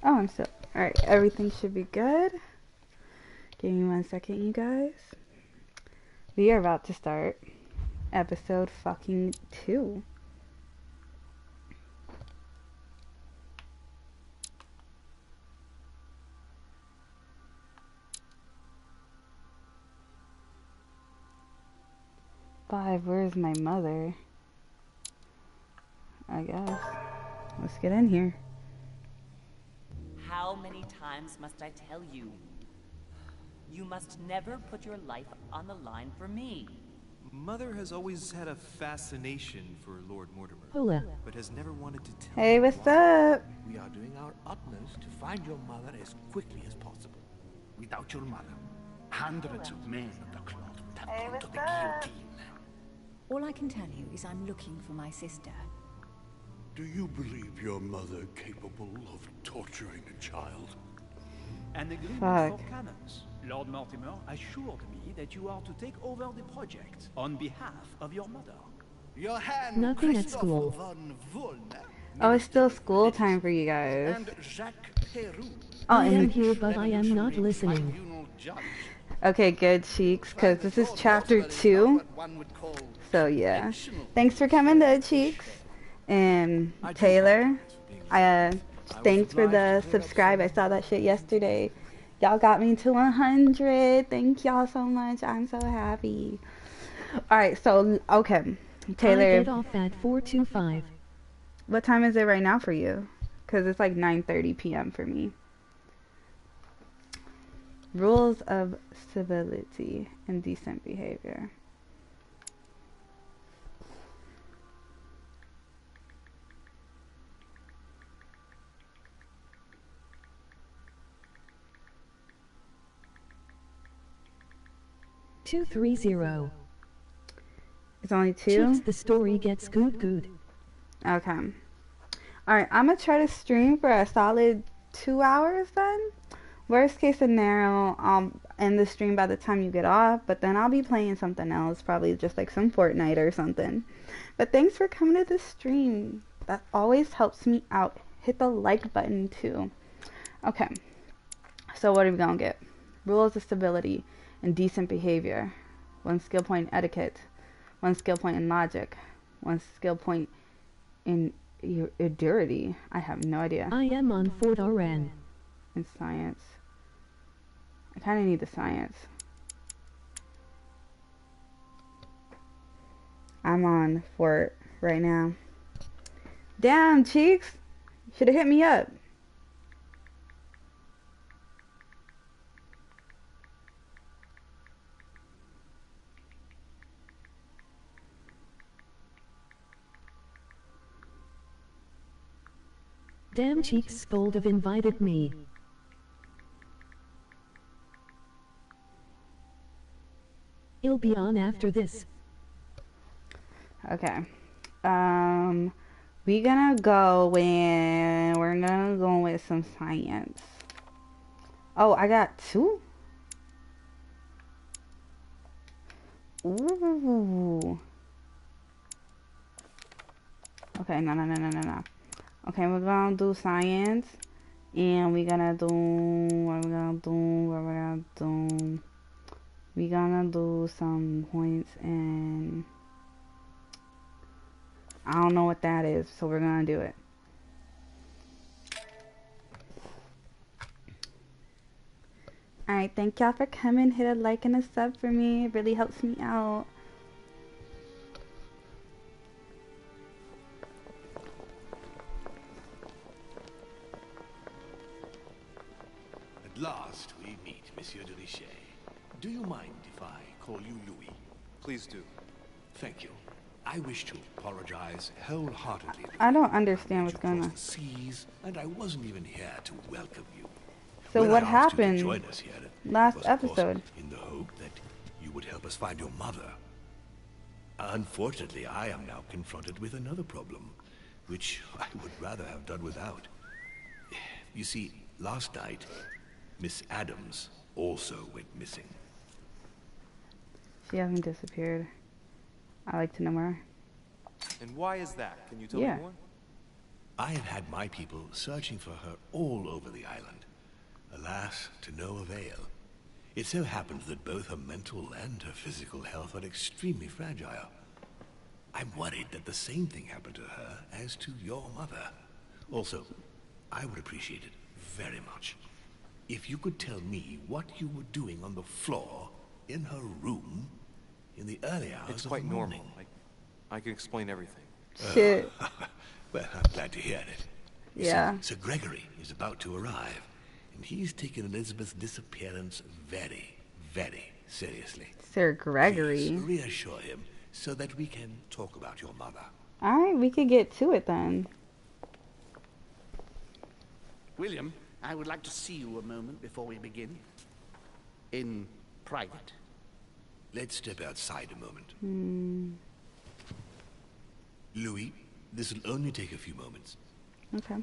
Oh, I'm still. Alright, everything should be good. Give me 1 second, you guys. We are about to start episode fucking 2. Five, where's my mother? I guess. Let's get in here. How many times must I tell you? You must never put your life on the line for me. Mother has always had a fascination for Lord Mortimer, Hola. but has never wanted to tell Hey, me what's why. up? We are doing our utmost to find your mother as quickly as possible. Without your mother, hundreds of men of the cloth would have gone to the guillotine. All I can tell you is I'm looking for my sister. Do you believe your mother capable of torturing a child? An agreement Fuck. for cannons. Lord Mortimer assured me that you are to take over the project on behalf of your mother. Johann Nothing at Christoph school. von Wollner, Oh, it's still Minister of school Medicine, time for you guys. and Jacques Peroux, Oh, I am and here, but I am not revolutionary listening. tribunal judge. okay, good cheeks, because this is Private chapter Mortimer is 2. not what one would call So yeah, conventional. thanks for coming though, cheeks. And Taylor, thanks for the subscribe. I saw that shit yesterday. Y'all got me to 100. Thank y'all so much. I'm so happy. All right, so okay, I Taylor, get off at 4:25. what time is it right now for you? Because it's like 9:30 p.m. for me. Rules of civility and decent behavior. Two three zero. It's only 2? Cheeks, the story gets good. Okay. Alright, I'm gonna try to stream for a solid 2 hours then. Worst case scenario, I'll end the stream by the time you get off, but then I'll be playing something else, probably just like some Fortnite or something. But thanks for coming to the stream. That always helps me out. Hit the like button too. Okay. So what are we gonna get? Rules of stability and decent behavior. 1 skill point in etiquette. 1 skill point in logic. 1 skill point in durity. I have no idea. I am on Fort RN. In science. I kind of need the science. I'm on Fort right now. Damn, cheeks. Should have hit me up. Damn, Cheeks Scold have invited me. He'll be on after this. Okay. We're gonna go with some science. Oh, I got 2? Ooh. Okay, no. Okay, we're gonna do science. And we're gonna do we're gonna do some points in, I don't know what that is, so we're gonna do it. Alright, thank y'all for coming. Hit a like and a sub for me. It really helps me out. At last we meet, Monsieur de Richet. Do you mind if I call you Louis? Please do. Thank you. I wish to apologize wholeheartedly. I don't understand what's going on. The seas, and I wasn't even here to welcome you. So When what I asked you to happened join us here, last it was, of course, episode? in the hope that you would help us find your mother. Unfortunately, I am now confronted with another problem, which I would rather have done without. You see, last night, Miss Adams also went missing. She hasn't disappeared. I like to know more. And why is that? Can you tell Yeah. me more? I have had my people searching for her all over the island. Alas, to no avail. It so happens that both her mental and her physical health are extremely fragile. I'm worried that the same thing happened to her as to your mother. Also, I would appreciate it very much if you could tell me what you were doing on the floor in her room in the early hours It's of quite the morning. normal. I can explain everything. Shit. Well, I'm glad to hear it. You Yeah. see, Sir Gregory is about to arrive, and he's taken Elizabeth's disappearance very, very seriously. Sir Gregory. Please reassure him so that we can talk about your mother. Alright, we could get to it then. William, I would like to see you a moment before we begin. In private. Let's step outside a moment. Louis, this will only take a few moments. Okay.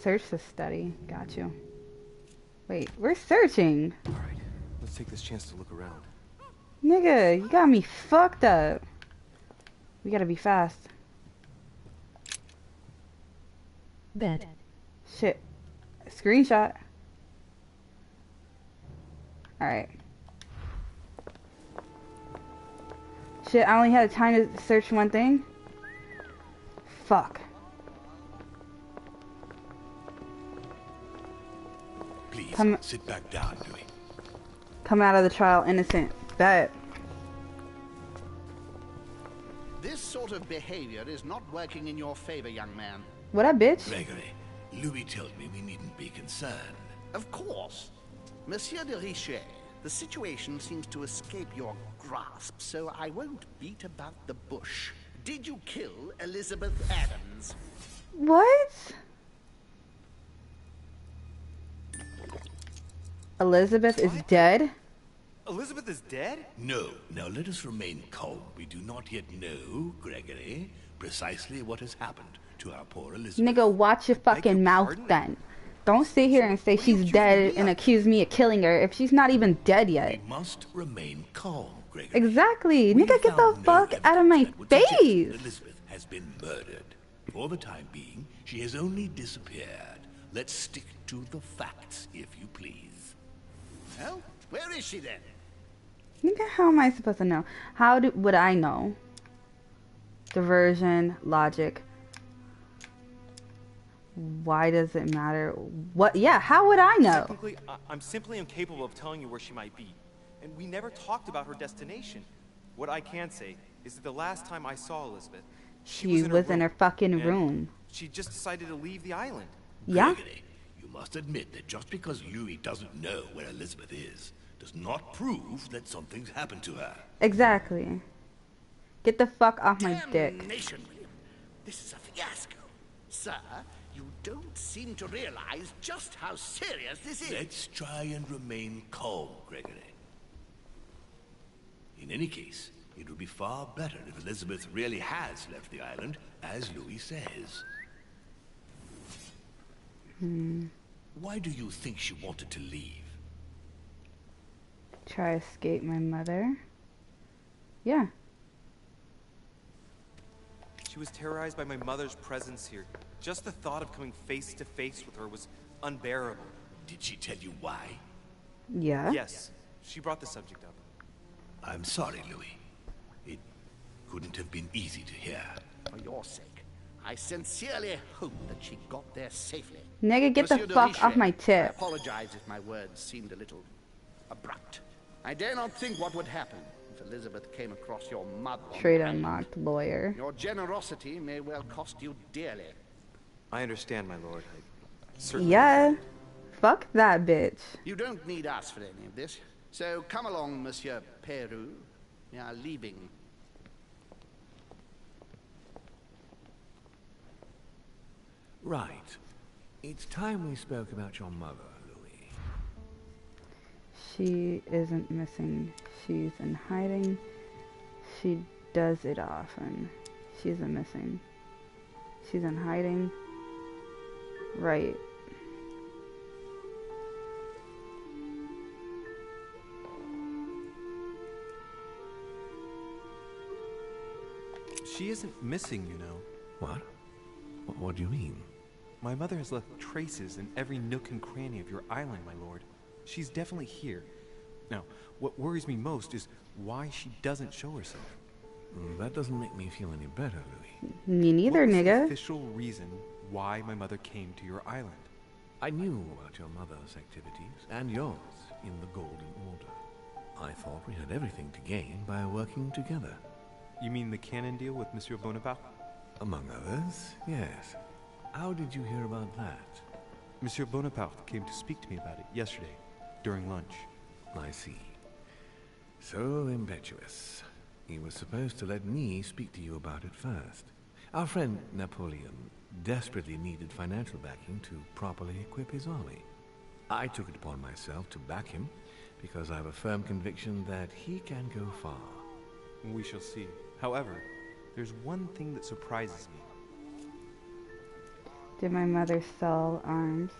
Search the study. Got you. Wait, we're searching. All right, let's take this chance to look around. Nigga, you got me fucked up. We gotta be fast. Bet. Shit. Screenshot. Alright. Shit, I only had time to search one thing. Fuck. Please, Come- sit back down, Louis. Come out of the trial innocent. Bet. This sort of behavior is not working in your favor, young man. What up, bitch? Gregory, Louis told me we needn't be concerned. Of course. Monsieur de Richet, the situation seems to escape your grasp, so I won't beat about the bush. Did you kill Elizabeth Adams? What? Elizabeth is dead? Elizabeth is dead? No, now let us remain calm. We do not yet know, Gregory, precisely what has happened to our poor Elizabeth. Nigga, watch your fucking your mouth pardon? then. Don't sit here and say What are you she's accusing dead me and of? accuse me of killing her if she's not even dead yet. We must remain calm, Gregory. Exactly. We Nigga, get the found no fuck out of my evidence that would suggest face. that Elizabeth has been murdered. For the time being, she has only disappeared. Let's stick to the facts, if you please. Well, where is she then? Nigga, how am I supposed to know? Would I know? Diversion, logic. Why does it matter? What? Yeah, how would I know? Technically, I'm simply incapable of telling you where she might be. And we never talked about her destination. What I can say is that the last time I saw Elizabeth, She was in her fucking and room. She just decided to leave the island. Yeah? Gregory, you must admit that just because Louis doesn't know where Elizabeth is, does not prove that something's happened to her. Exactly. Get the fuck off my dick. Damnation, William. This is a fiasco. Sir, you don't seem to realize just how serious this is. Let's try and remain calm, Gregory. In any case, it would be far better if Elizabeth really has left the island, as Louis says. Why do you think she wanted to leave? Try to escape my mother. Yeah. She was terrorized by my mother's presence here. Just the thought of coming face to face with her was unbearable. Did she tell you why? Yeah. Yes, she brought the subject up. I'm sorry, Louis. It couldn't have been easy to hear. For your sake, I sincerely hope that she got there safely. Nigga, get the Monsieur de fuck Richet, off my I tip. apologize if my words seemed a little abrupt. I dare not think what would happen if Elizabeth came across your mother. on Trade the island. unlocked, lawyer. Your generosity may well cost you dearly. I understand, my lord. I certainly Yeah. Fuck that bitch. You don't need us for any of this. So come along, Monsieur Peru. We are leaving. Right. It's time we spoke about your mother, Louis. She isn't missing. She's in hiding. She does it often. She isn't missing. She's in hiding. Right. She isn't missing, you know. What? What do you mean? My mother has left traces in every nook and cranny of your island, my lord. She's definitely here. Now, what worries me most is why she doesn't show herself. That doesn't make me feel any better, Louis. Me neither, What was the nigga. official reason why my mother came to your island? I knew about your mother's activities, and yours, in the Golden Order. I thought we had everything to gain by working together. You mean the canon deal with Monsieur Bonaparte? Among others, yes. How did you hear about that? Monsieur Bonaparte came to speak to me about it yesterday, during lunch. I see. So impetuous. He was supposed to let me speak to you about it first. Our friend Napoleon desperately needed financial backing to properly equip his army. I took it upon myself to back him because I have a firm conviction that he can go far. We shall see. However, there's one thing that surprises me. Did my mother sell arms?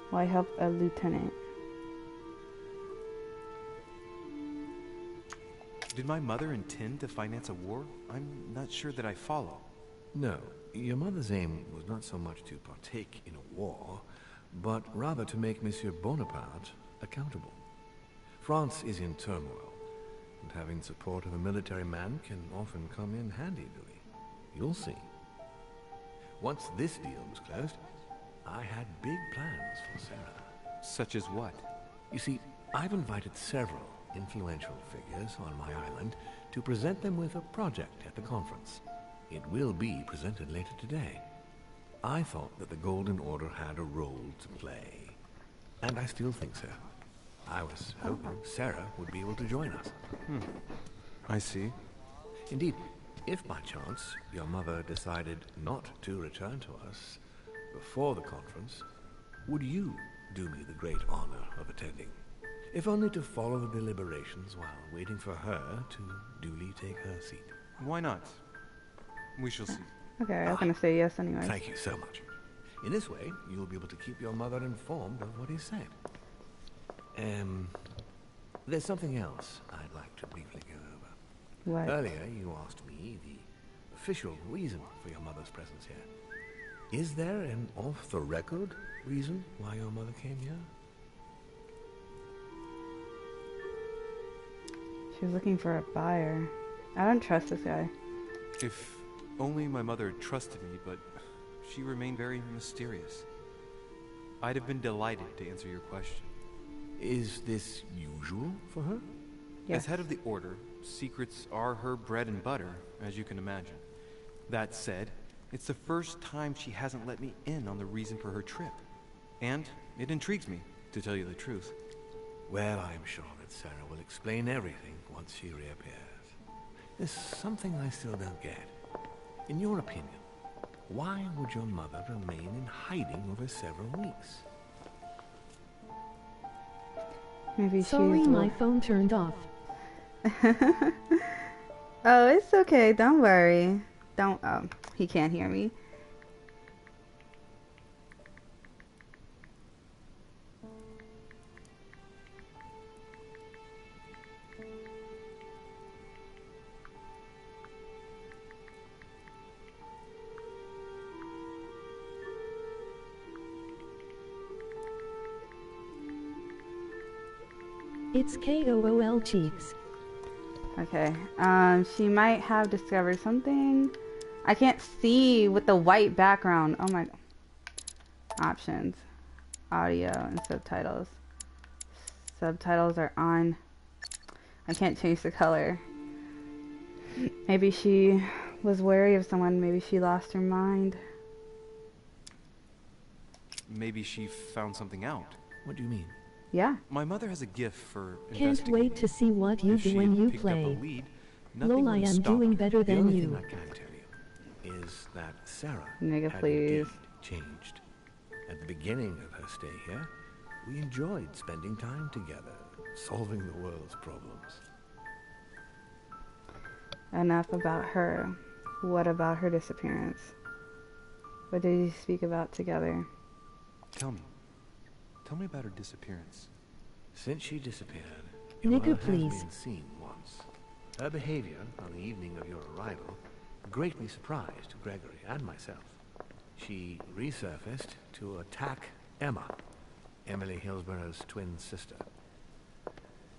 Why help a lieutenant? Did my mother intend to finance a war? I'm not sure that I follow. No, your mother's aim was not so much to partake in a war, but rather to make Monsieur Bonaparte accountable. France is in turmoil, and having support of a military man can often come in handy, Louis. You'll see. Once this deal was closed, I had big plans for Sarah. Such as what? You see, I've invited several influential figures on my island to present them with a project at the conference. It will be presented later today. I thought that the Golden Order had a role to play, and I still think so. I was hoping Sarah would be able to join us. I see. Indeed, if by chance your mother decided not to return to us before the conference, would you do me the great honor of attending? If only to follow the deliberations while waiting for her to duly take her seat. Why not? We shall see. Okay, I was gonna say yes anyway. Thank you so much. In this way, you'll be able to keep your mother informed of what is said. There's something else I'd like to briefly go over. What? Earlier, you asked me the official reason for your mother's presence here. Is there an off-the-record reason why your mother came here? She was looking for a buyer. I don't trust this guy. If only my mother had trusted me, but she remained very mysterious. I'd have been delighted to answer your question. Is this usual for her? Yes. As head of the Order, secrets are her bread and butter, as you can imagine. That said, it's the first time she hasn't let me in on the reason for her trip. And it intrigues me, to tell you the truth. Well, I'm sure that Sarah will explain everything once she reappears. There's something I still don't get. In your opinion, why would your mother remain in hiding over several weeks? Maybe Sorry, she's... my phone turned off. Oh, it's okay. Don't worry. Don't... Oh, he can't hear me. It's KOOL Cheeks. Okay. She might have discovered something. I can't see with the white background. Oh my... Options. Audio and subtitles. Subtitles are on. I can't change the color. Maybe she was wary of someone. Maybe she lost her mind. Maybe she found something out. What do you mean? Yeah. My mother has a gift for Can't wait to see what you If do she when had you picked up a play. lead, nothing Lol, I would am stop doing her. better The than only you. thing I can tell you is that Sarah Nigga, had please. indeed changed. At the beginning of her stay here, we enjoyed spending time together, solving the world's problems. Enough about her. What about her disappearance? What did you speak about together? Tell me. Tell me about her disappearance. Since she disappeared, your Nigga, mother has please. been seen once. Her behavior on the evening of your arrival greatly surprised Gregory and myself. She resurfaced to attack Emma, Emily Hillsborough's twin sister.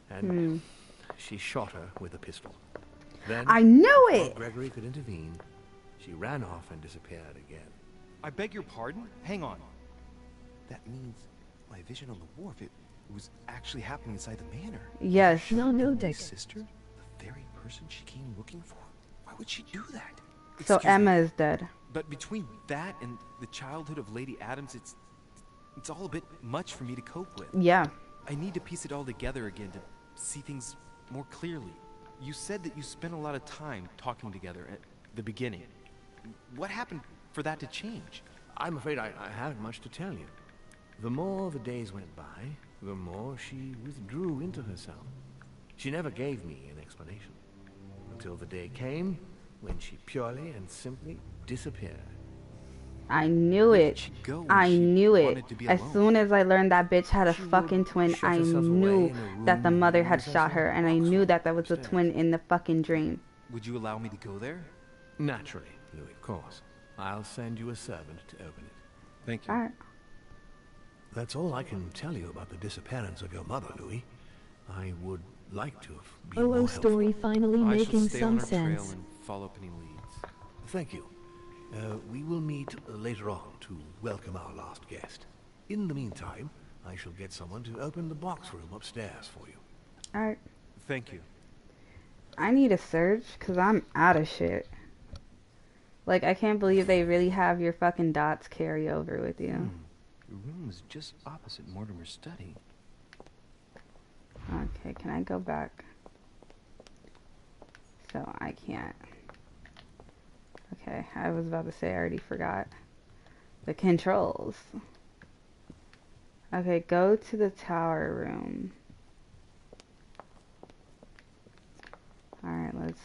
And she shot her with a pistol. Then, I knew before it! Gregory could intervene, she ran off and disappeared again. I beg your pardon? Hang on. That means my vision on the wharf, it was actually happening inside the manor. Yes. No, My Dick. sister? The very person she came looking for? Why would she do that? So Excuse Emma me, is dead. but between that and the childhood of Lady Adams, it's all a bit much for me to cope with. Yeah. I need to piece it all together again to see things more clearly. You said that you spent a lot of time talking together at the beginning. What happened for that to change? I'm afraid I haven't much to tell you. The more the days went by, the more she withdrew into herself. She never gave me an explanation. Until the day came when she purely and simply disappeared. I knew Where it. did she go when I she knew it. wanted to be As alone? soon as I learned that bitch had a She would fucking twin, shut I herself away knew in a that the room mother and had use shot herself her, a and I box knew room that that was the upstairs. twin in the fucking dream. Would you allow me to go there? Naturally, Louis, of course. I'll send you a servant to open it. Thank you. Alright. That's all I can tell you about the disappearance of your mother, Louis. I would like to have been OO more helpful. story finally I shall making stay some on our trail sense. and follow up any leads. Thank you. We will meet later on to welcome our last guest. In the meantime, I shall get someone to open the box room upstairs for you. Alright. Thank you. I need a search, because I'm out of shit. Like, I can't believe they really have your fucking dots carry over with you. The room is just opposite Mortimer's study. Okay, can I go back? So, I can't. Okay, I was about to say I already forgot. The controls. Okay, go to the tower room. Alright, let's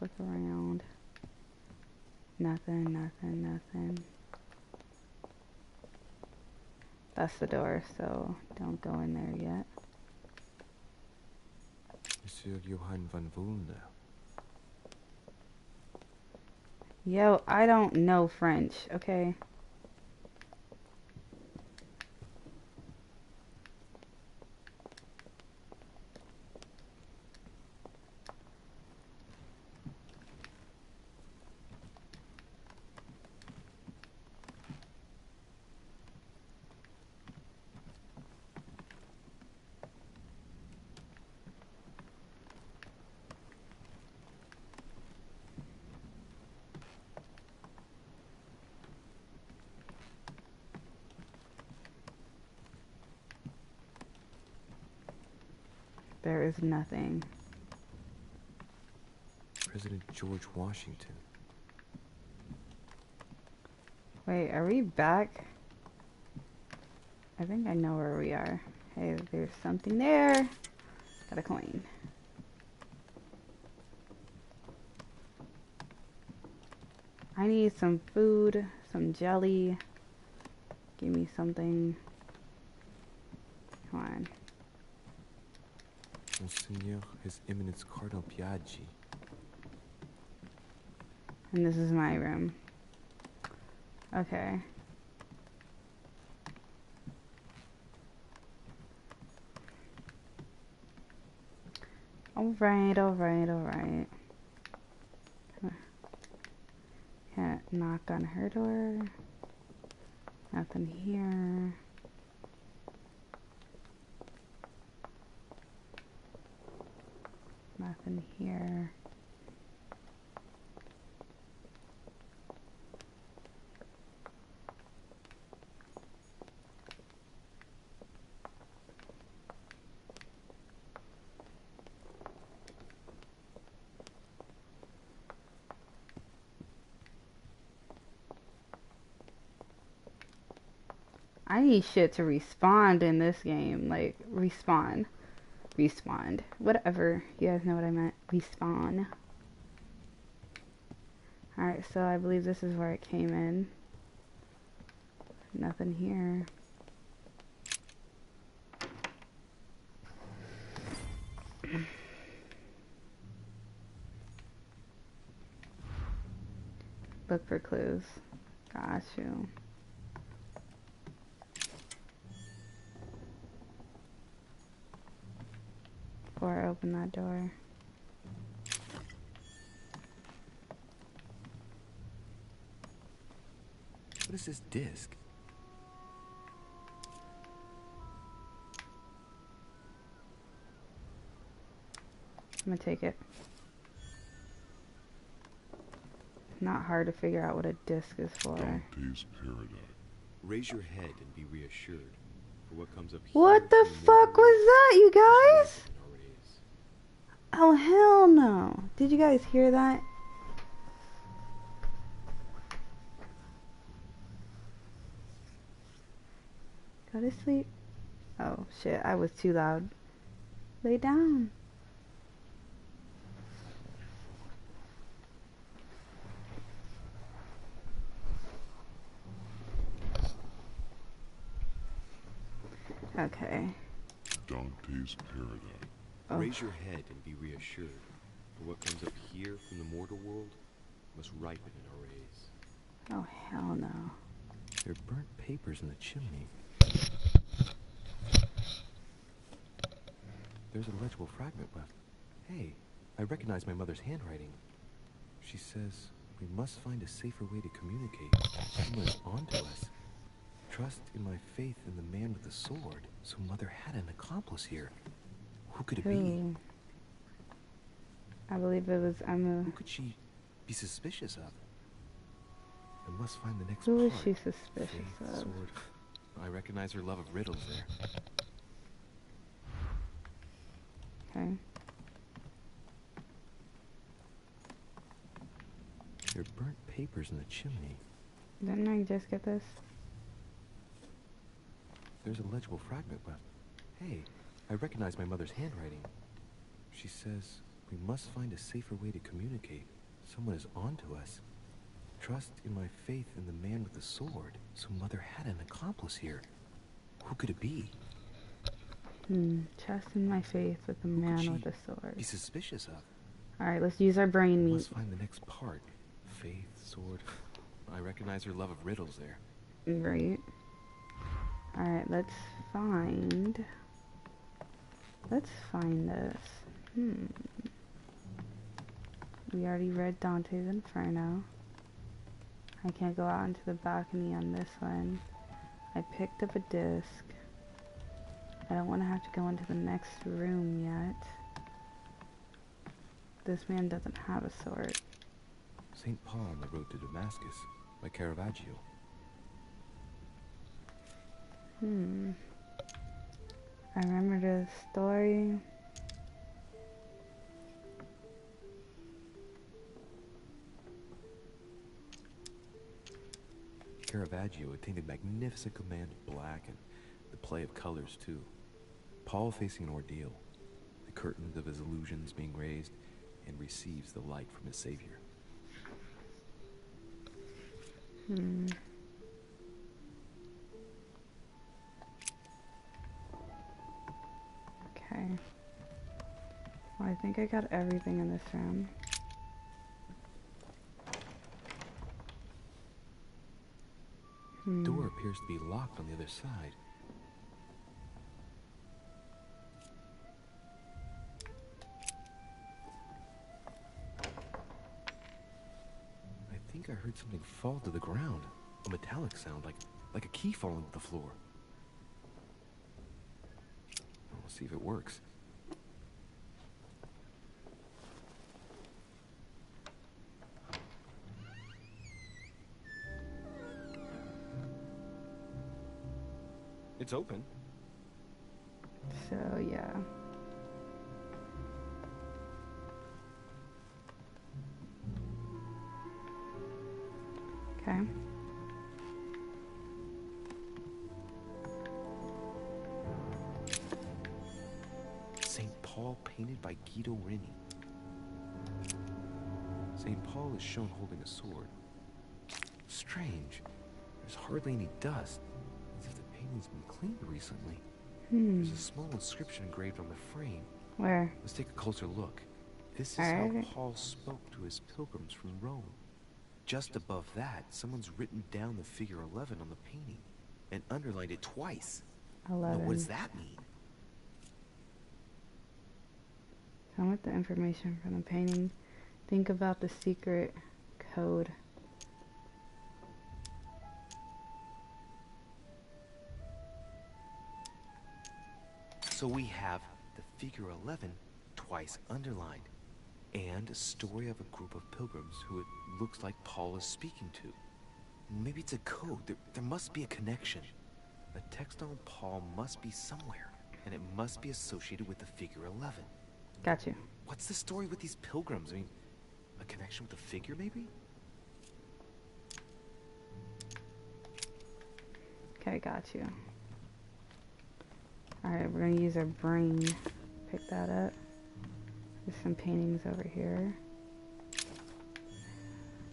look around. Nothing. That's the door, so don't go in there yet. Monsieur Johann van Vulner. Yo, I don't know French, okay? There is nothing. President George Washington. Wait, are we back? I think I know where we are. Hey, there's something there. Got a coin. I need some food, some jelly. Give me something. Come on. Monseigneur, His Eminence Cardinal Piaggi. And this is my room. Okay. Alright. Can't knock on her door. Nothing here. Nothing here. I need shit to respawn in this game. Like, respawn. Respawn. Whatever. You guys know what I meant. Respawn. Alright, so I believe this is where it came in. Nothing here. Look for clues. Got you. Before I open that door. What is this disc? I'm gonna take it. Not hard to figure out what a disc is for. Dante's Paradise. Raise your head and be reassured. For what comes up here. What the fuck was that, you guys? Oh, hell no. Did you guys hear that? Go to sleep. Oh, shit. I was too loud. Lay down. Okay. Dante's Paradise. Oh. Raise your head and be reassured. For what comes up here from the mortal world must ripen in our rays. Oh, hell no. There are burnt papers in the chimney. There's a legible fragment left. Hey, I recognize my mother's handwriting. She says, we must find a safer way to communicate. Someone's onto us. Trust in my faith in the man with the sword. So Mother had an accomplice here. Who could it be? I believe it was Emma. Who could she be suspicious of? I must find the next Who part. is she suspicious Faith, of? sword. I recognize her love of riddles there. Okay. There are burnt papers in the chimney. Didn't I just get this? There's a legible fragment left. Hey, I recognize my mother's handwriting. She says, we must find a safer way to communicate. Someone is onto us. Trust in my faith in the man with the sword. So Mother had an accomplice here. Who could it be? Trust in my faith with the man with the sword. Be suspicious of? Alright, let's use our brain meat. Let's find the next part. Faith, sword. I recognize her love of riddles there. Right. Alright, let's find this. We already read Dante's Inferno. I can't go out into the balcony on this one. I picked up a disc. I don't want to have to go into the next room yet. This man doesn't have a sword. St. Paul on the road to Damascus by Caravaggio. I remember the story. Caravaggio attained a magnificent command of black and the play of colors too. Paul facing an ordeal, the curtains of his illusions being raised, and receives the light from his Savior. Okay. Well, I think I got everything in this room. The door appears to be locked on the other side. I think I heard something fall to the ground. A metallic sound, like a key falling to the floor. We'll see if it works. It's open. So, yeah. Okay. St. Paul painted by Guido Reni. St. Paul is shown holding a sword. Strange. There's hardly any dust. As if the painting's been cleaned recently. There's a small inscription engraved on the frame. Where? Let's take a closer look. This is how Paul spoke to his pilgrims from Rome. just above that, someone's written down the figure 11 on the painting and underlined it twice. 11. Now, what does that mean? Come with the information from the painting. Think about the secret code. So we have the figure 11 twice underlined, and a story of a group of pilgrims who it looks like Paul is speaking to. Maybe it's a code. There must be a connection. A text on Paul must be somewhere, and it must be associated with the figure 11. Got you. What's the story with these pilgrims? I mean, a connection with the figure, maybe? Okay, got you. Alright, we're gonna use our brain. Pick that up. There's some paintings over here.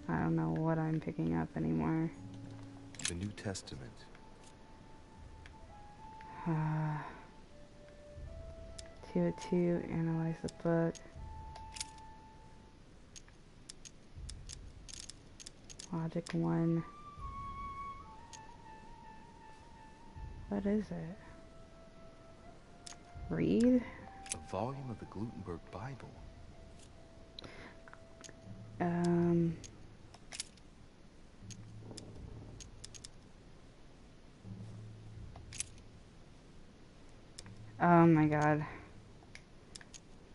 I don't know what I'm picking up anymore. The New Testament. 202, analyze the book. Logic 1. What is it? Read? A volume of the Gutenberg Bible. Oh my god.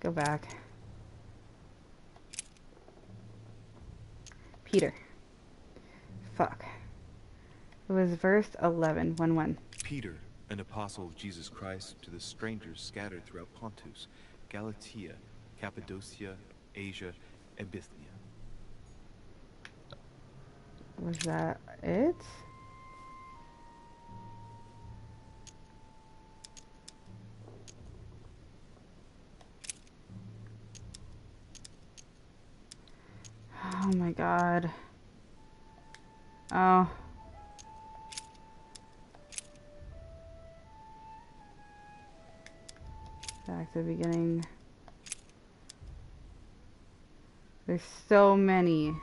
Go back. Peter. Fuck. It was verse 11. 1-1. Peter, an apostle of Jesus Christ, to the strangers scattered throughout Pontus, Galatia, Cappadocia, Asia, and Bithynia. Was that it? Oh my god. Oh. Back to the beginning. There's so many.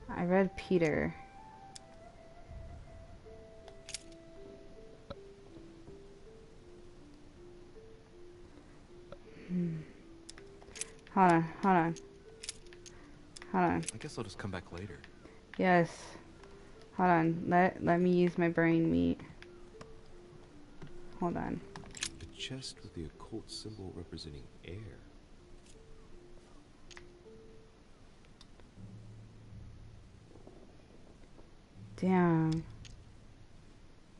I read Peter. Hold on. Hold on. I guess I'll just come back later. Yes. Hold on. Let me use my brain meat. Hold on. A chest with the occult symbol representing air. Damn.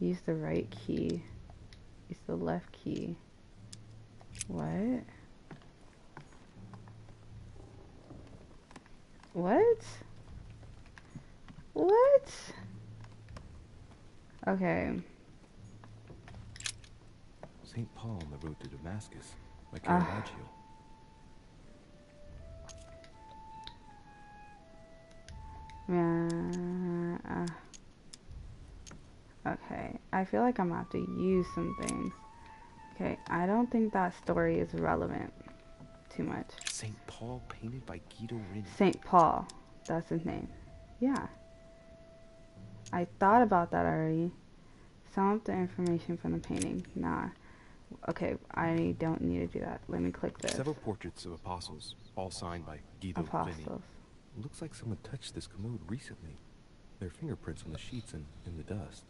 Use the right key. Use the left key. What? What? What? Okay. St. Paul on the road to Damascus by Caravaggio. Okay, I feel like I'm gonna have to use some things. Okay, I don't think that story is relevant too much. St. Paul painted by Guido Reni. St. Paul, that's his name. Yeah. I thought about that already. Sum up the information from the painting. Nah. Okay, I don't need to do that. Let me click this. Several portraits of apostles, all signed by Guido Reni. Apostles. Looks like someone touched this commode recently. There are fingerprints on the sheets and in the dust.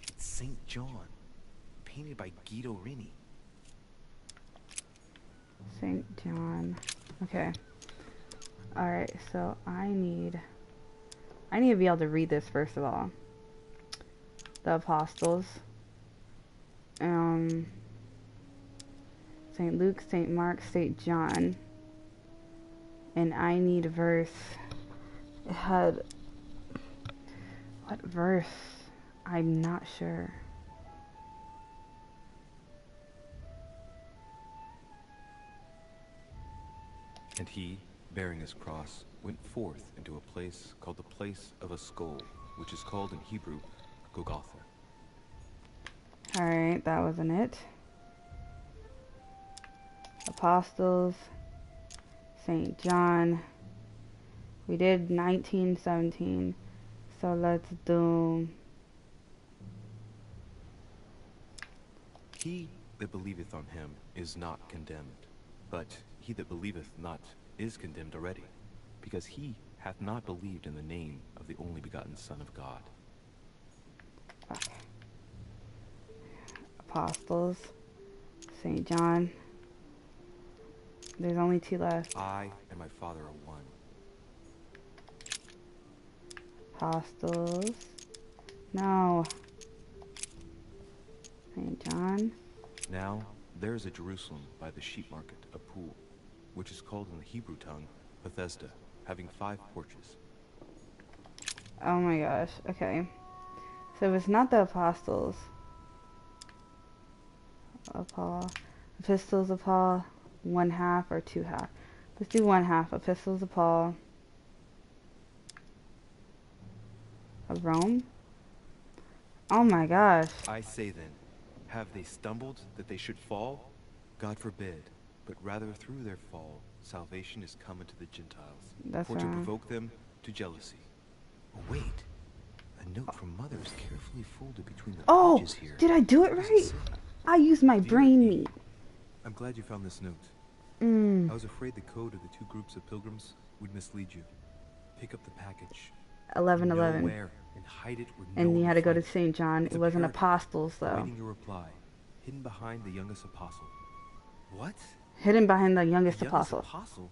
It's St. John, painted by Guido Reni. St. John. Okay. Alright, so I need to be able to read this first of all. The apostles. St. Luke, St. Mark, St. John. And I need verse. It had... What verse? I'm not sure. And he, bearing his cross, went forth into a place called the Place of a Skull, which is called in Hebrew, Golgotha. Alright, that wasn't it. Apostles, St. John. We did 1917, so let's do... He that believeth on him is not condemned, but he that believeth not is condemned already, because he hath not believed in the name of the only begotten Son of God. Okay. Apostles, St. John. There's only 2 left. I and my Father are one. Apostles. No. St. John. Now there is a Jerusalem by the sheep market, a pool, which is called in the Hebrew tongue Bethesda, having 5 porches. Oh my gosh. Okay. So it's not the apostles. Paul. Epistles of Paul. 1/2 or 2/2. Let's do 1/2. Epistles of Paul. Of Rome. Oh my gosh. I say then, have they stumbled that they should fall? God forbid, but rather through their fall, salvation is come unto the Gentiles, That's for to wrong. provoke them to jealousy. Oh, wait. A note from Mother is carefully folded between the Oh! pages here. Did I do it What does right? say? I used my brain meat. I'm glad you found this note. Mm. I was afraid the code of the 2 groups of pilgrims would mislead you. Pick up the package. 11:11. Know where, and hide it where no And one you will had to go to find it. St. John. It's It a wasn't paragraph apostles though. awaiting your reply, hidden behind the youngest apostle. What? Hidden behind the youngest The youngest apostle. apostle?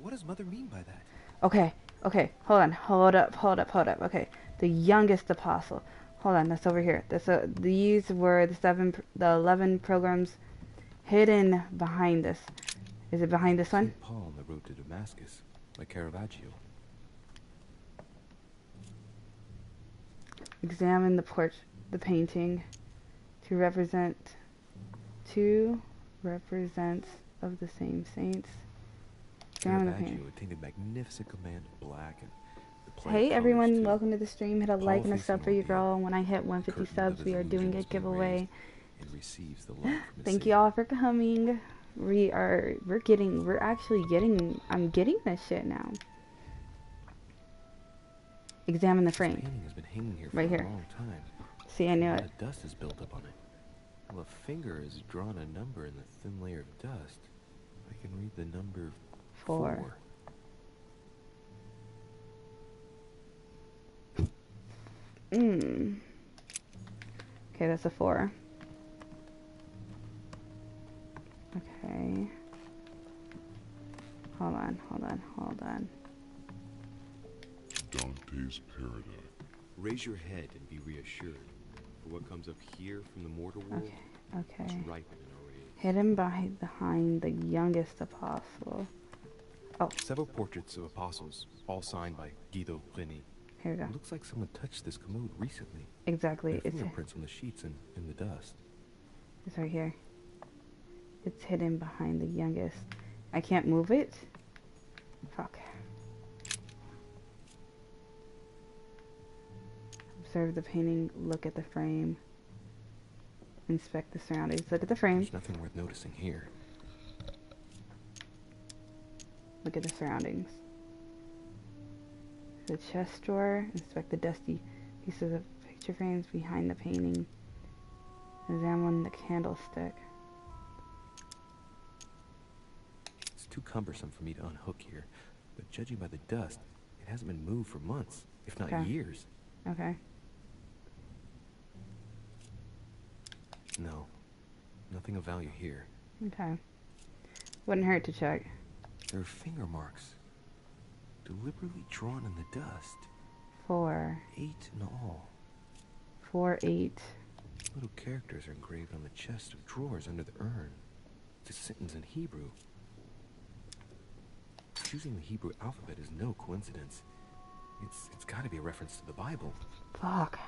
What does Mother mean by that? Okay, hold on, hold up. Okay, the youngest apostle. Hold on, that's over here. These were the 11 programs hidden behind this. Is it behind this one? St. Paul on the road to Damascus, by Caravaggio. Examine the painting to represent 2 represents of the same saints. Examine the painting. Caravaggio attained a magnificent command of black and the play Hey of colours, everyone, too. welcome to the stream. Hit a like and a Paul sub for facing your ordeal. girl. And when I hit The 150 curtain of subs, his we are doing illusion a is being giveaway. raised and receives the light from his Thank you Savior. all for coming. I'm getting this shit now. Examine the This frame. painting has been hanging here for Right a here. long time. See, I knew A it. lot of dust is built up on it. Well, a finger has drawn a number in the thin layer of dust. I can read the number 4. Okay, that's a 4. Okay. Hold on. Dante's Paradise. Raise your head and be reassured. For what comes up here from the mortal world Okay. is ripened in our age. Hidden behind the youngest apostle. Oh, Several portraits of apostles, all signed by Guido Reni. here we go. It looks like someone touched this commode recently. Exactly. There are It's fingerprints on the sheets and in the dust. right here. It's hidden behind the youngest. I can't move it? Fuck. Observe the painting, look at the frame. Inspect the surroundings. Look at the frame. There's nothing worth noticing here. Look at the surroundings. The chest drawer. Inspect the dusty pieces of picture frames behind the painting. Examine the candlestick. It's too cumbersome for me to unhook here, but judging by the dust, it hasn't been moved for months, if not Okay. years. Okay. No, nothing of value here. Okay. Wouldn't hurt to check. There are finger marks, deliberately drawn in the dust. 4. 8 in all. 4, 8. Little characters are engraved on the chest of drawers under the urn. It's a sentence in Hebrew. Choosing the Hebrew alphabet is no coincidence. It's got to be a reference to the Bible. Fuck.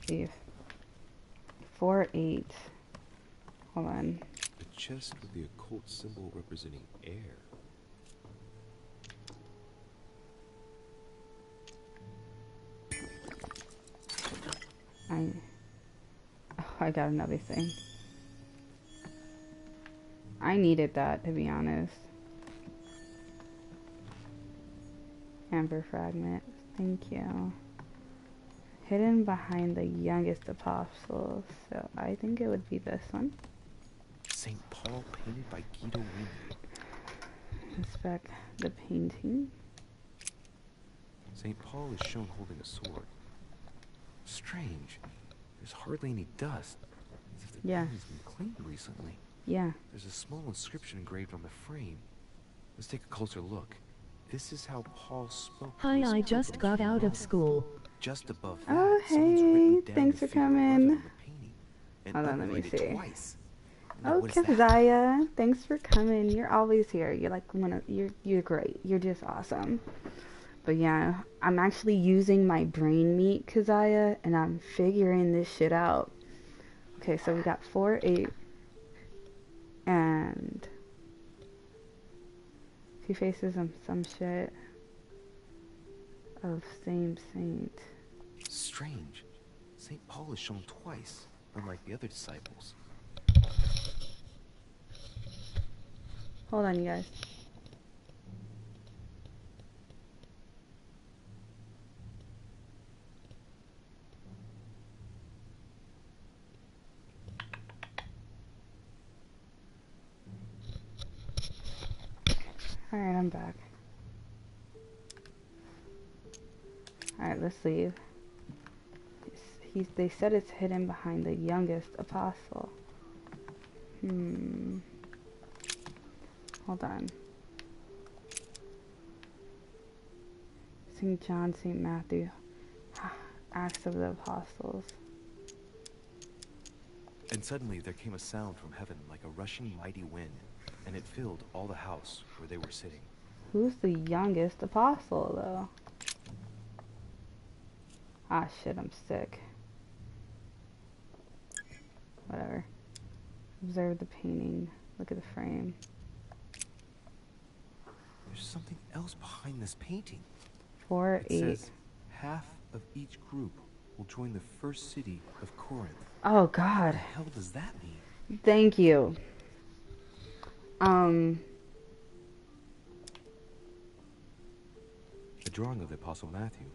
Leave. 4, 8. Hold on. A chest with the occult symbol representing air. I got another thing. I needed that, to be honest. Amber fragment. Thank you. Hidden behind the youngest apostles. So I think it would be this one. St. Paul painted by Guido Reni. Inspect the painting. St. Paul is shown holding a sword. Strange. There's hardly any dust. As if the painting's been cleaned recently. Yeah. There's a small inscription engraved on the frame. Let's take a closer look. This is how Paul spoke. Hi, I just got out of school. Just above that, Oh, hey. Thanks for coming. Hold on, let me see. Oh, Keziah, thanks for coming. You're always here. You're like you're great. You're just awesome. But yeah, I'm actually using my brain meat, Keziah, and I'm figuring this shit out. Okay, so we got 4, 8, and 2 faces and some shit of same saint. Strange. St. Paul is shown twice, unlike the other disciples. Hold on, you guys. Alright, I'm back. Alright, let's leave. They said it's hidden behind the youngest apostle. Hold on. St. John, St. Matthew. Acts of the Apostles. And suddenly there came a sound from heaven like a rushing mighty wind, and it filled all the house where they were sitting. Who's the youngest apostle, though? Ah, shit, I'm sick. Whatever. Observe the painting. Look at the frame. There's something else behind this painting. 4, 8. It says, half of each group will join the first city of Corinth. Oh, What God. the hell does that mean? Thank you. A drawing of the Apostle Matthew,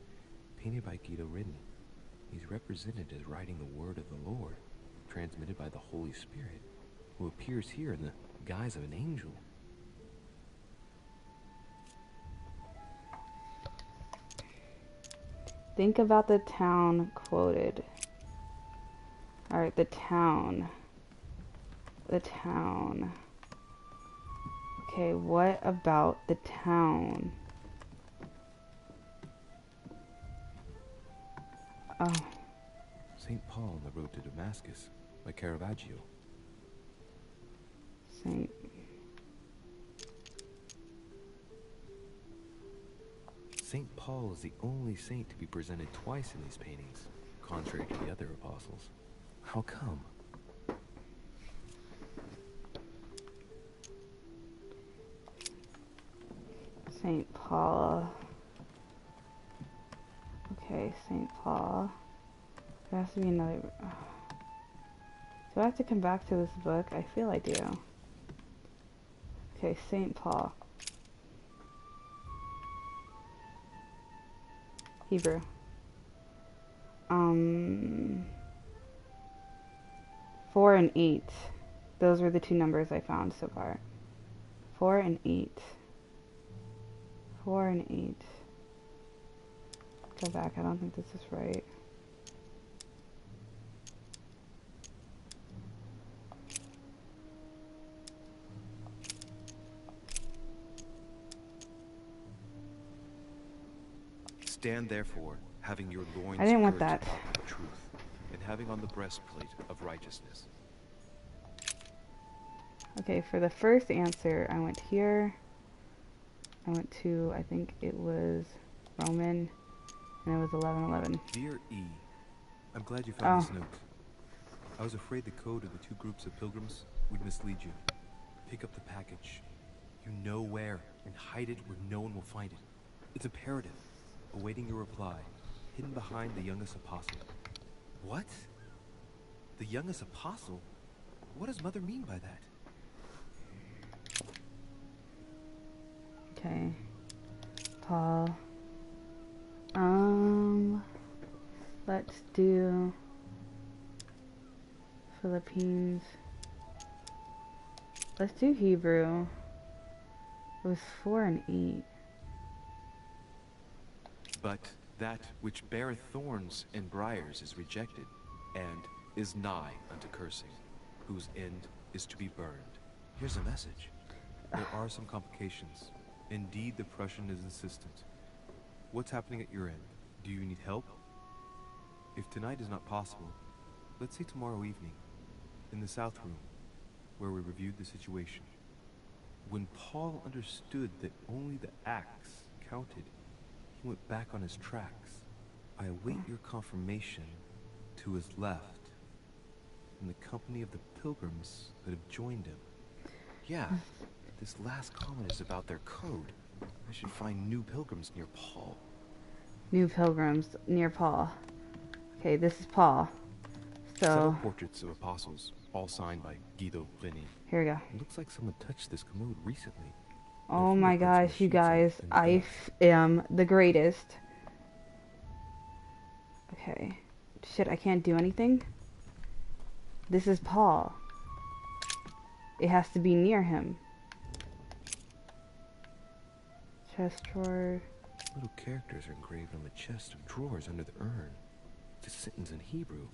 painted by Guido Reni. He's represented as writing the word of the Lord, transmitted by the Holy Spirit, who appears here in the guise of an angel. Think about the town quoted. Alright, the town. The town. Okay, what about the town? Oh. St. Paul on the Road to Damascus by Caravaggio. Saint. St. Paul is the only saint to be presented twice in these paintings, contrary to the other apostles. How come? St. Paul. Okay, St. Paul. There has to be another. Do I have to come back to this book? I feel I do. Okay, St. Paul. Hebrew. 4 and 8. Those were the 2 numbers I found so far. 4 and 8. 4 and 8. Go back. I don't think this is right. Stand therefore, having your loins I didn't want girt that. about with truth, and having on the breastplate of righteousness. Okay, for the first answer, I went here. I went to, I think it was Roman, and it was 11:11. Dear E, I'm glad you found Oh. this note. I was afraid the code of the 2 groups of pilgrims would mislead you. Pick up the package. You know where, and hide it where no one will find it. It's imperative. Awaiting your reply, hidden behind the youngest apostle. What? The youngest apostle? What does Mother mean by that? Okay. Paul. Let's do Philippines. Let's do Hebrew. It was 4 and 8. But that which beareth thorns and briars is rejected, and is nigh unto cursing, whose end is to be burned. Here's a message. There are some complications. Indeed, the Prussian is insistent. What's happening at your end? Do you need help? If tonight is not possible, let's say tomorrow evening, in the South Room, where we reviewed the situation. When Paul understood that only the axe counted, he went back on his tracks. I await your confirmation to his left, in the company of the pilgrims that have joined him. Yeah, this last comment is about their code. I should find new pilgrims near Paul. New pilgrims near Paul. Okay, this is Paul. So Several portraits of apostles, all signed by Guido Reni. here we go. It looks like someone touched this commode recently. Oh my gosh, you guys, am the greatest. Okay. Shit, I can't do anything. This is Paul. It has to be near him. Chest drawer. Little characters are engraved on the chest of drawers under the urn. It's a sentence in Hebrew.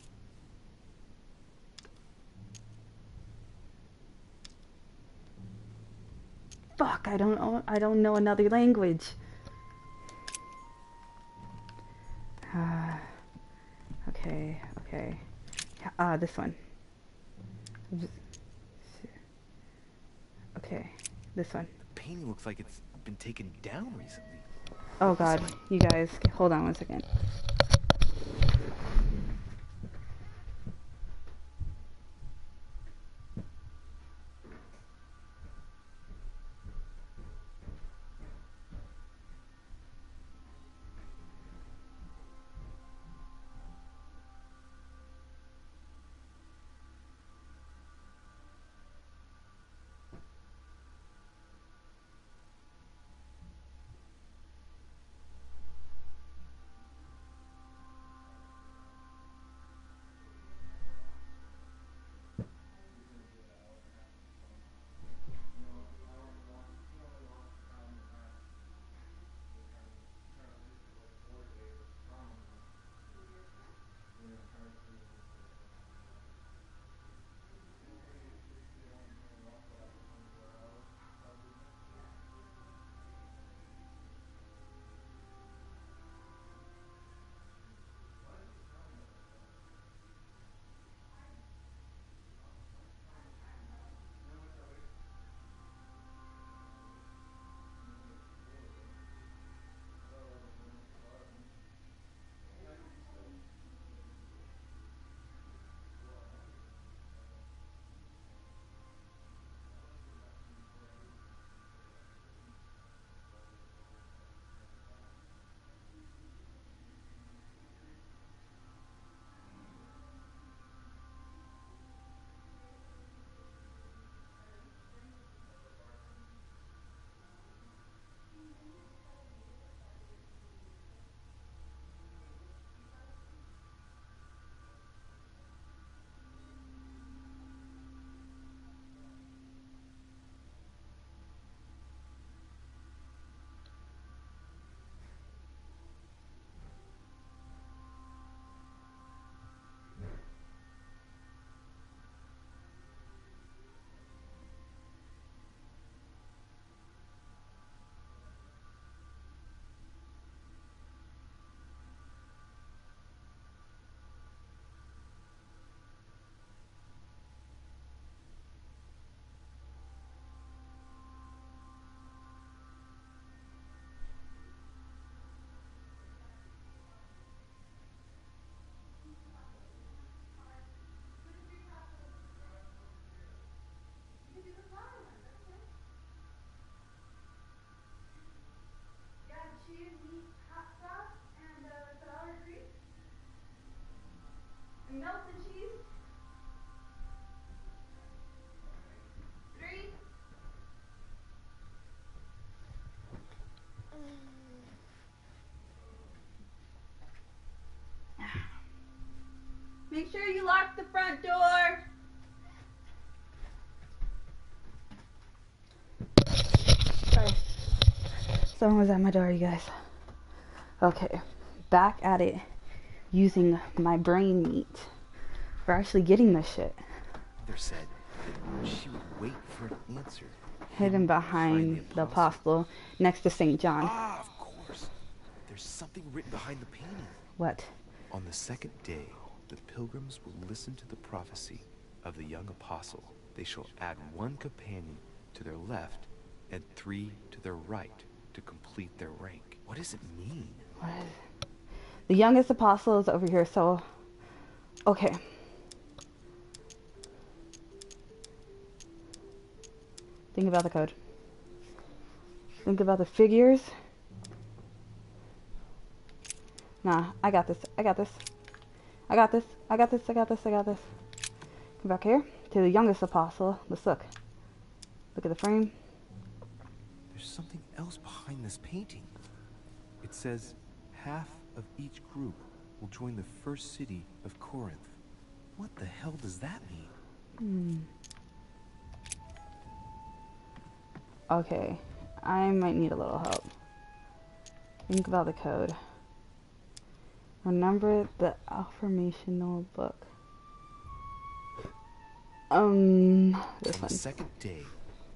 Fuck, I don't know another language. Okay. This one. Okay, this one. The painting looks like it's been taken down recently. Oh god, you guys, hold on one second. sure you lock the front door. Sorry. Someone was at my door, you guys. Okay, back at it, using my brain meat for actually getting this shit. Mother said that she would wait for an answer. Hidden behind the apostle next to St. John. Ah, of course. There's something written behind the painting. What? On the second day, the pilgrims will listen to the prophecy of the young apostle. They shall add 1 companion to their left and 3 to their right to complete their rank. What does it mean? What is it? The youngest apostle is over here, so... Okay. Think about the code. Think about the figures. Nah, I got this. I got this. I got this. I got this. I got this. I got this. Come back here to the youngest apostle. Let's look. Look at the frame. There's something else behind this painting. It says half of each group will join the first city of Corinth. What the hell does that mean? Okay, I might need a little help. Think about the code. Remember the affirmational book. This On one. the second day,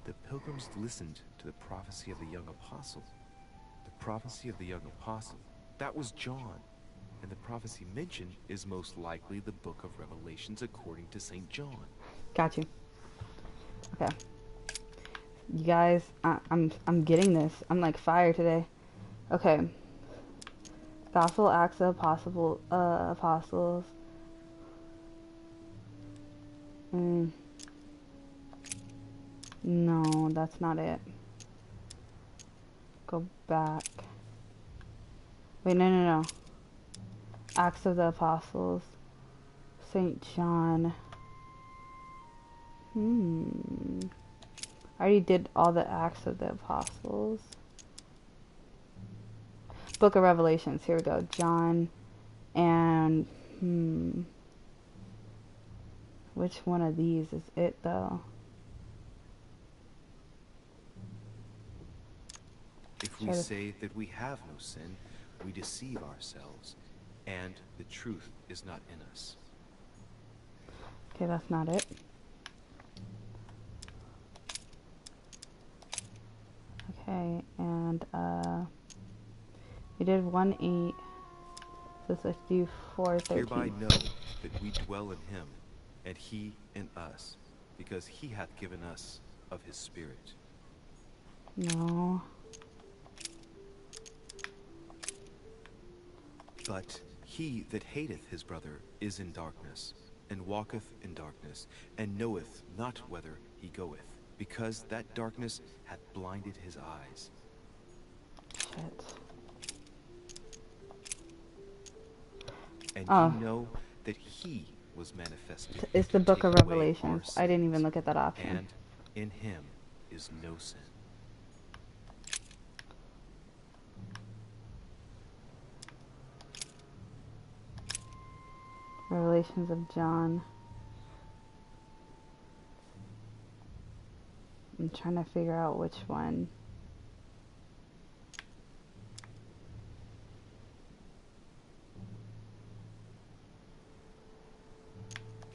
the pilgrims listened to the prophecy of the young apostle. The prophecy of the young apostle, that was John. And the prophecy mentioned is most likely the book of Revelations according to St. John. Got you. Okay. You guys, I'm getting this. I'm like fire today. Okay. Gospel Acts of Apostles. No, that's not it. Go back. Wait, no. Acts of the Apostles. St. John. I already did all the Acts of the Apostles. Book of Revelations. Here we go. John and which one of these is it though? If we say that we have no sin, we deceive ourselves, and the truth is not in us. Okay, that's not it. Okay, and we did 1:8. So let's do 4:13. Hereby know that we dwell in him, and he in us, because he hath given us of his Spirit. No. But he that hateth his brother is in darkness, and walketh in darkness, and knoweth not whither he goeth, because that darkness hath blinded his eyes. Shit. And ye know that he was manifested. It's the to Book of take away Revelations. our I didn't even sins, look at that option. And in him is no sin. Revelations of John. I'm trying to figure out which one.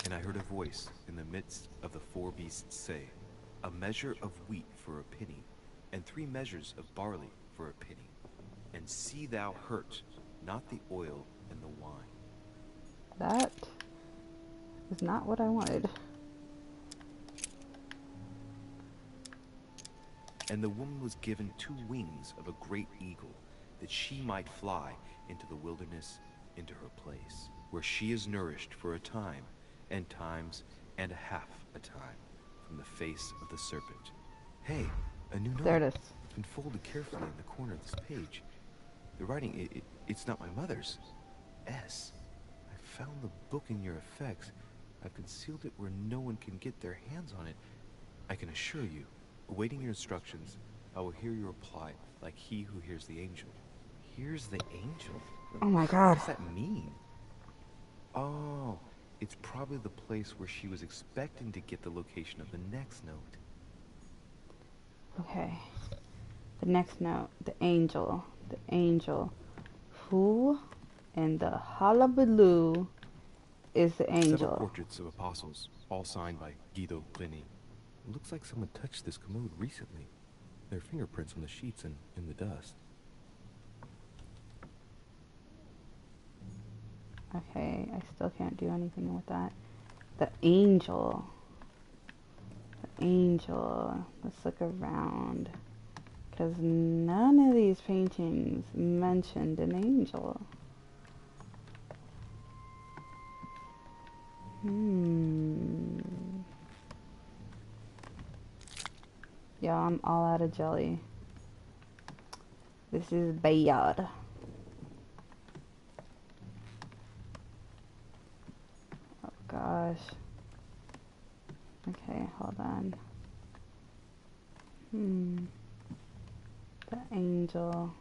And I heard a voice in the midst of the 4 beasts say, a measure of wheat for a penny, and 3 measures of barley for a penny. And see thou hurt not the oil and the wine. That is not what I wanted. And the woman was given 2 wings of a great eagle, that she might fly into the wilderness, into her place, where she is nourished for a time, and times and a half a time, from the face of the serpent. Hey, a new note. There it is. It's been folded carefully in the corner of this page. The writing, it's not my mother's. S. I found the book in your effects. I've concealed it where no one can get their hands on it. I can assure you, awaiting your instructions, I will hear your reply like he who hears the angel. Hears the angel? Oh my god. What does that mean? Oh, It's probably the place where she was expecting to get the location of the next note. Okay. The next note. The angel. The angel. Who in the hullabaloo is the Several angel? portraits of apostles, all signed by Guido Reni. It looks like someone touched this commode recently. There are fingerprints on the sheets and in the dust. Okay, I still can't do anything with that. The angel. The angel. Let's look around. Because none of these paintings mentioned an angel. Yeah, I'm all out of jelly. This is bad. Oh gosh. Okay, hold on. The angel.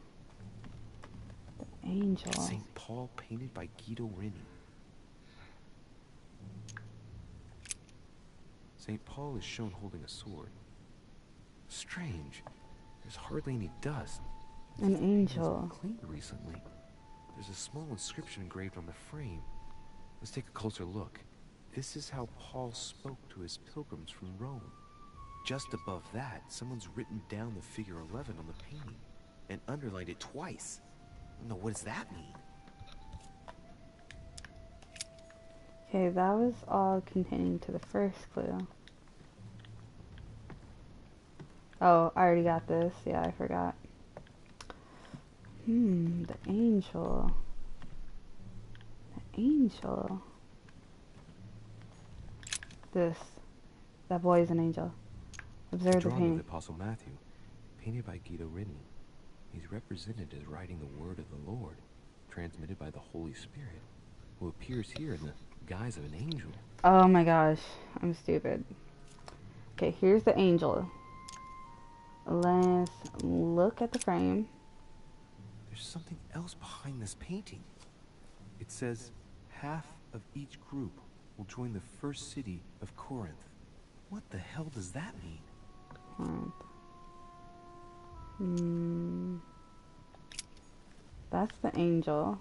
The angel. St. Paul painted by Guido Reni. St. Paul is shown holding a sword. Strange. There's hardly any dust. An angel. Cleaned recently. There's a small inscription engraved on the frame. Let's take a closer look. This is how Paul spoke to his pilgrims from Rome. Just above that, someone's written down the figure 11 on the painting and underlined it twice. No, what does that mean? Okay, that was all containing to the first clue. Oh, I already got this. Yeah, I forgot. The angel. The angel. This. That boy is an angel. Observe the Drawing of painting. the Apostle Matthew, painted by Guido Reni. He's represented as writing the word of the Lord, transmitted by the Holy Spirit, who appears here in the guise of an angel. Oh my gosh, I'm stupid. Okay, here's the angel. Let's look at the frame. There's something else behind this painting. It says, half of each group will join the first city of Corinth. What the hell does that mean? That's the angel.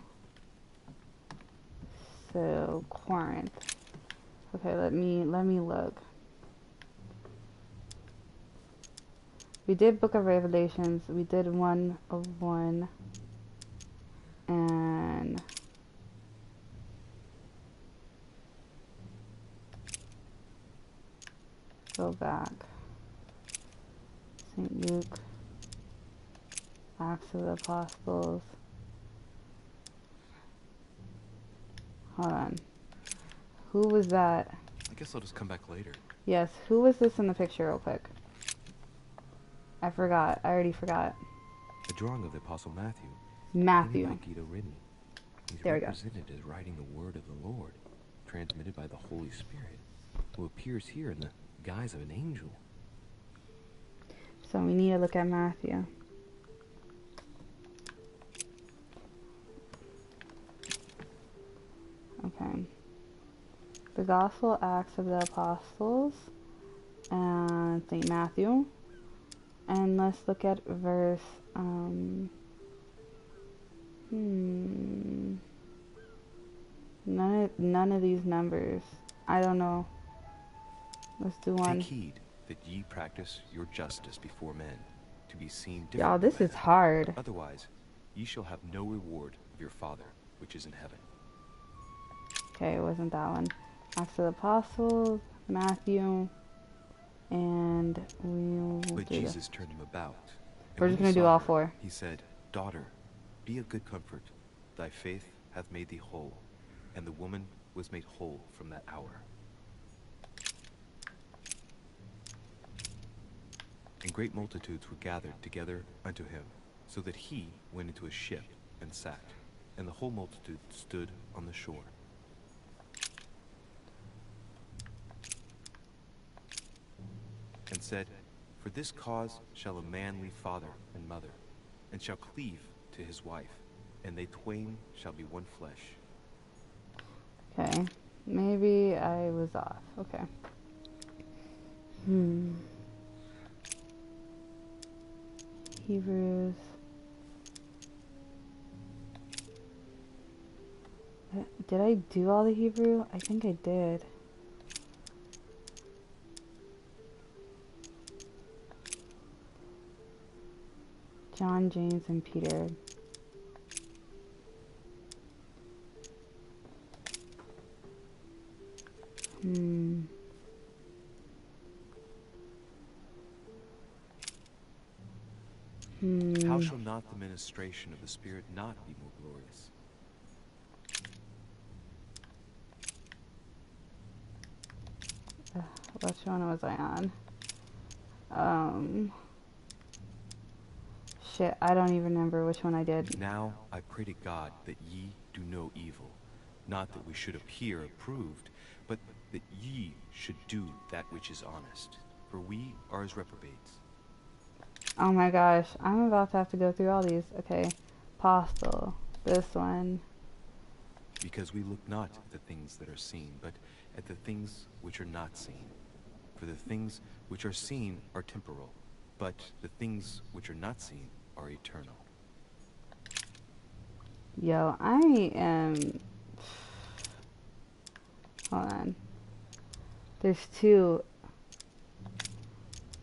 So Corinth. Okay, let me look. We did Book of Revelations. We did 1 of 1. And go back. St. Luke. Acts of the Apostles. Hold on. Who was that? I guess I'll just come back later. Yes, who was this in the picture real quick? I forgot. I already forgot. A drawing of the Apostle Matthew. Matthew. Painted by Guido Reni. He's There we go. represented as writing the word of the Lord, transmitted by the Holy Spirit, who appears here in the guise of an angel. So we need to look at Matthew. Okay. The Gospel Acts of the Apostles and St. Matthew. And let's look at verse none of these numbers. I don't know. Let's do one. Take heed that ye practice your justice before men, to be seen different. Y'all, this is hard. Otherwise, ye shall have no reward of your Father which is in heaven. Okay, it wasn't that one. Acts of the Apostles, Matthew, and we'll But do Jesus turned him about. and We're when just he gonna do saw all her, 4. He said, Daughter, be of good comfort. Thy faith hath made thee whole. And the woman was made whole from that hour. And great multitudes were gathered together unto him, so that he went into a ship and sat, and the whole multitude stood on the shore. And said, For this cause shall a man leave father and mother, and shall cleave to his wife, and they twain shall be one flesh. Okay. Maybe I was off. Okay. Hebrews. Did I do all the Hebrew? I think I did. John, James, and Peter. How shall not the ministration of the Spirit not be more glorious? Which one was I on? Shit, I don't even remember which one I did. Now I pray to God that ye do no evil, not that we should appear approved, but that ye should do that which is honest, for we are as reprobates. Oh my gosh, I'm about to have to go through all these. Okay, Apostle, this one. Because we look not at the things that are seen, but at the things which are not seen. For the things which are seen are temporal, but the things which are not seen are eternal. Yo, I am... Hold on. There's two.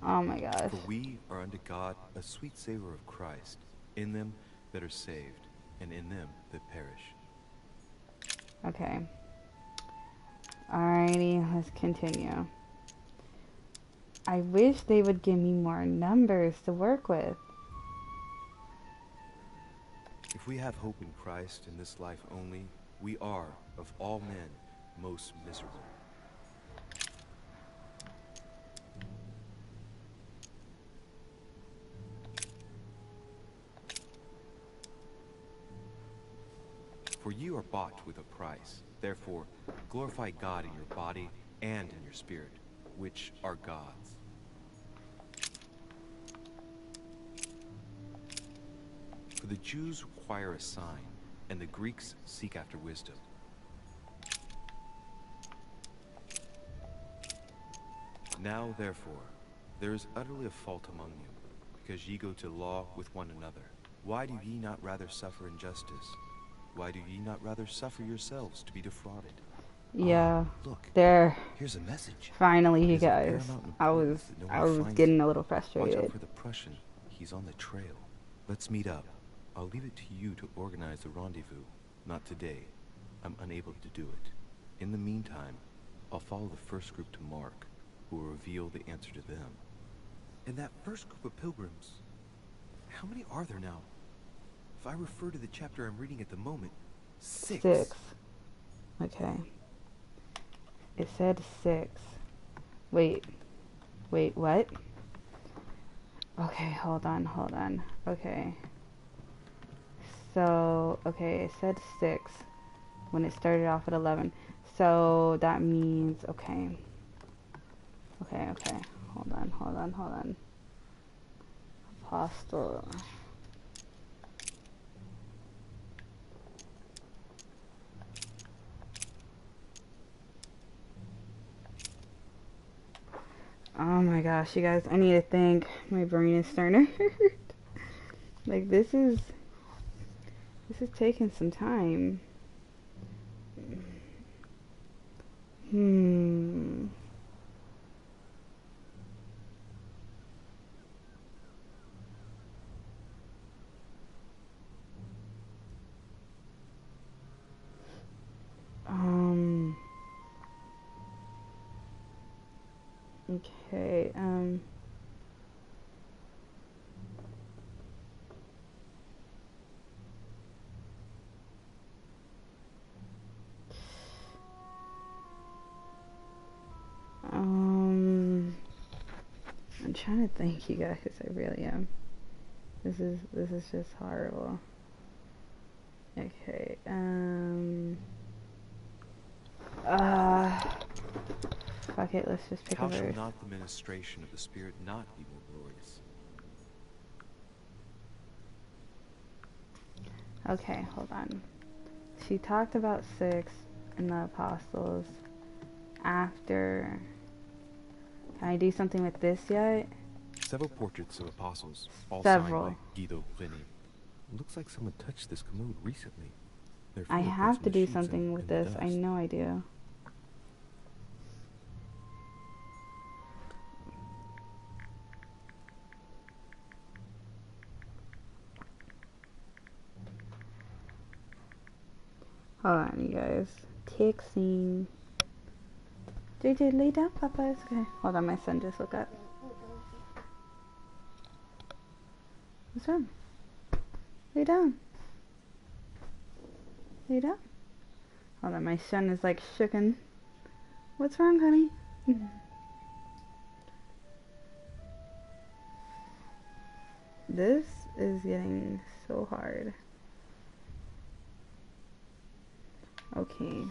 Oh my gosh. For we are unto God a sweet savor of Christ, in them that are saved, and in them that perish. Okay. Alrighty, let's continue. I wish they would give me more numbers to work with. If we have hope in Christ in this life only, we are, of all men, most miserable. For you are bought with a price. Therefore, glorify God in your body and in your spirit, which are God's. For the Jews require a sign, and the Greeks seek after wisdom. Now, therefore, there is utterly a fault among you, because ye go to law with one another. Why do ye not rather suffer injustice? Why do ye not rather suffer yourselves to be defrauded? Yeah, look, there. Here's a message. Finally, you guys. I was getting a little frustrated. Watch out for the Prussian. He's on the trail. Let's meet up. I'll leave it to you to organize a rendezvous. Not today. I'm unable to do it. In the meantime, I'll follow the first group to Mark, who will reveal the answer to them. And that first group of pilgrims, how many are there now? If I refer to the chapter I'm reading at the moment, 6. 6. Okay. It said 6. Wait, what? Okay, hold on. Okay. So, okay, it said 6 when it started off at 11. So, that means, okay. Hold on. Apostle. Oh my gosh, you guys, I need to think. My brain is starting to hurt. Like, this is taking some time. Okay, I'm trying to think, you guys. I really am. This is just horrible. Okay, fuck it, let's just pick a verse. How shall not the ministration of the Spirit not be more glorious? Okay, hold on. She talked about 6. and the apostles after. Can I do something with this yet? Several portraits of apostles, all Several. signed by Guido Reni. Looks like someone touched this commode recently. Their I fingerprints have in to the do sheets something and with in the this. I dust. know I do. Hold on, you guys. Texting. JJ, lay down, Papa. It's okay. Hold on, my son just woke up. What's wrong? Lay down. Lay down. Hold on, my son is like shooken. What's wrong, honey? This is getting so hard. Okay.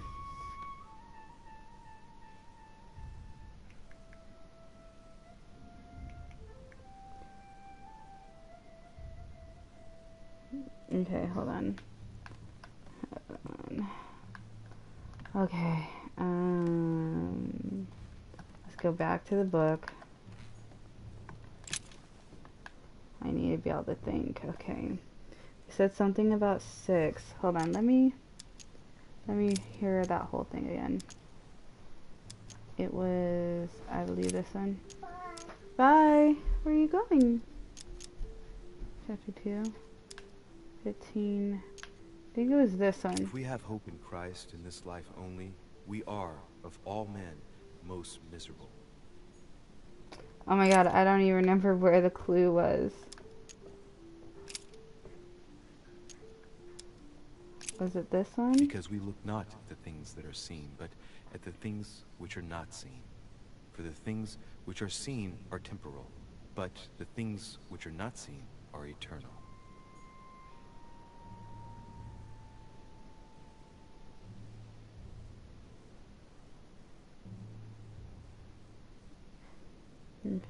Okay, hold on. Okay. Let's go back to the book. I need to be able to think. Okay. You said something about 6. Hold on, let me hear that whole thing again. It was, I believe, this one. Bye. Where are you going? Chapter 2. 15. I think it was this one. If we have hope in Christ in this life only, we are, of all men, most miserable. Oh my god, I don't even remember where the clue was. Was it this one? Because we look not at the things that are seen, but at the things which are not seen. For the things which are seen are temporal, but the things which are not seen are eternal. Okay.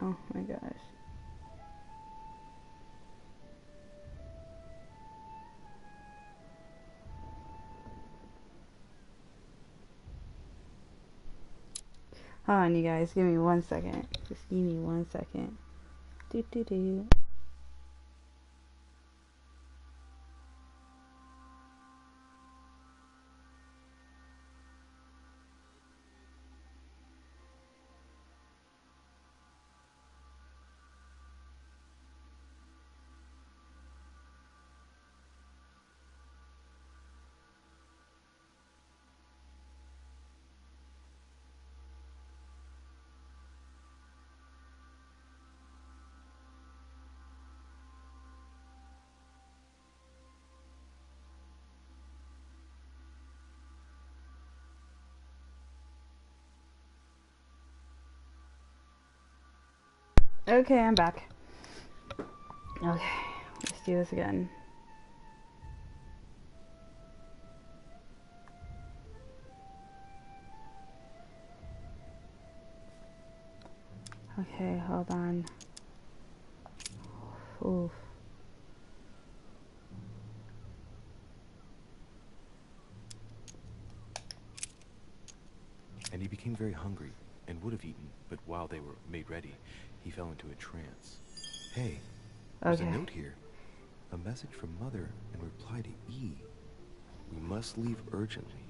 Oh my gosh. Hold on, you guys. Give me 1 second. Just give me 1 second. Do do do. Okay, I'm back. Okay, let's do this again. Okay, hold on. Oof. And he became very hungry, and would have eaten, but while they were made ready, he fell into a trance. Hey, there's a note here. A message from Mother in reply to E. We must leave urgently,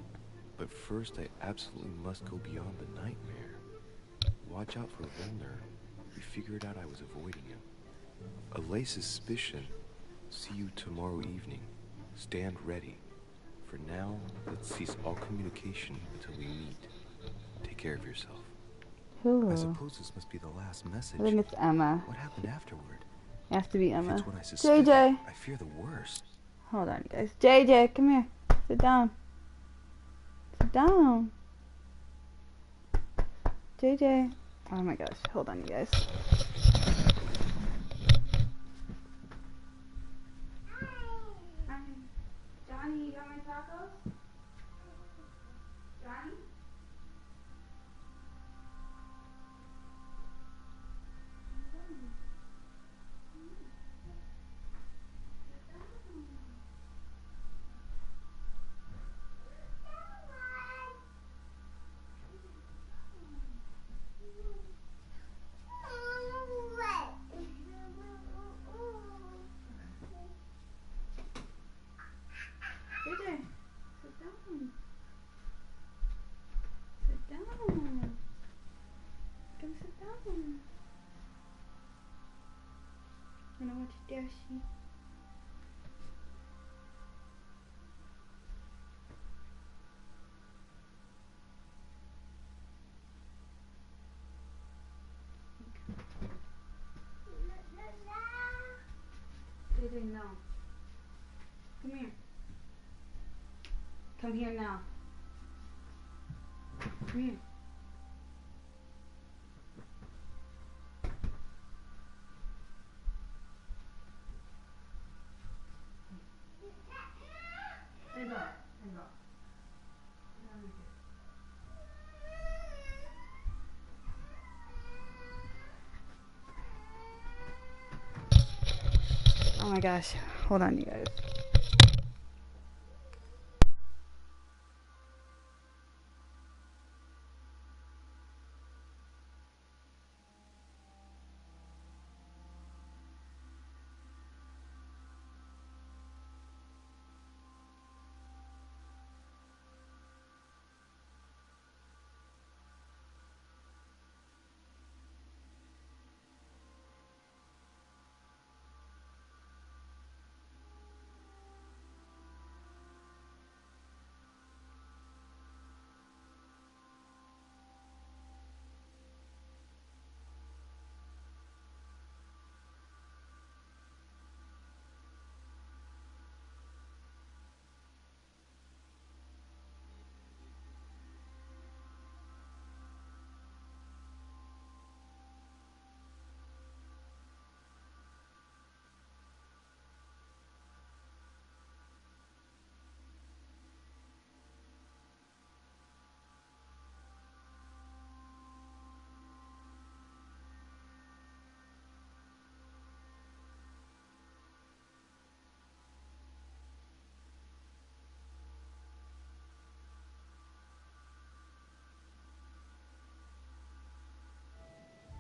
but first I absolutely must go beyond the nightmare. Watch out for Volner. We figured out I was avoiding him. Allay suspicion. See you tomorrow evening. Stand ready. For now, let's cease all communication until we meet. Take care of yourself. Ooh. I suppose this must be the last message. I think it's Emma. What happened afterward? It has to be If Emma. it's what I suspect, JJ. I fear the worst. Hold on, guys. JJ, come here. Sit down. Sit down. JJ. Oh my gosh. Hold on, you guys. Hi. Johnny, you got my tacos? Johnny? Dashi. No. Come here. Come here now. Come here. Stand up. Stand up. Oh my gosh. Hold on, you guys.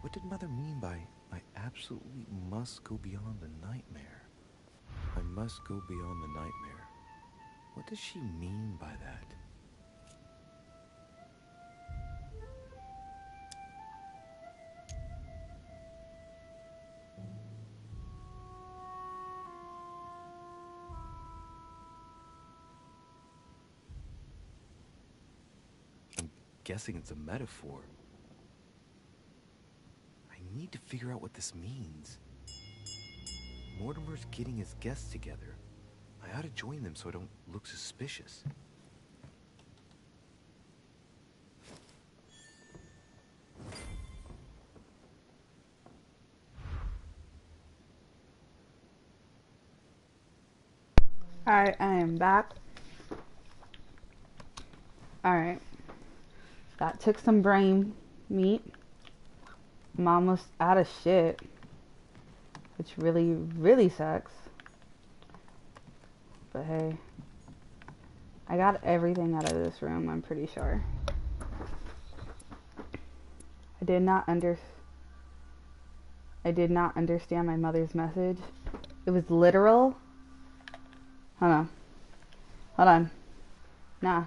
What did Mother mean by, I absolutely must go beyond the nightmare? I must go beyond the nightmare. What does she mean by that? I'm guessing it's a metaphor. I need to figure out what this means. Mortimer's getting his guests together. I ought to join them so I don't look suspicious. Alright, I am back. Alright. That took some brain meat. I'm almost out of shit. Which really, really sucks. But hey. I got everything out of this room, I'm pretty sure. I did not understand my mother's message. It was literal. Hold on. Hold on. Nah.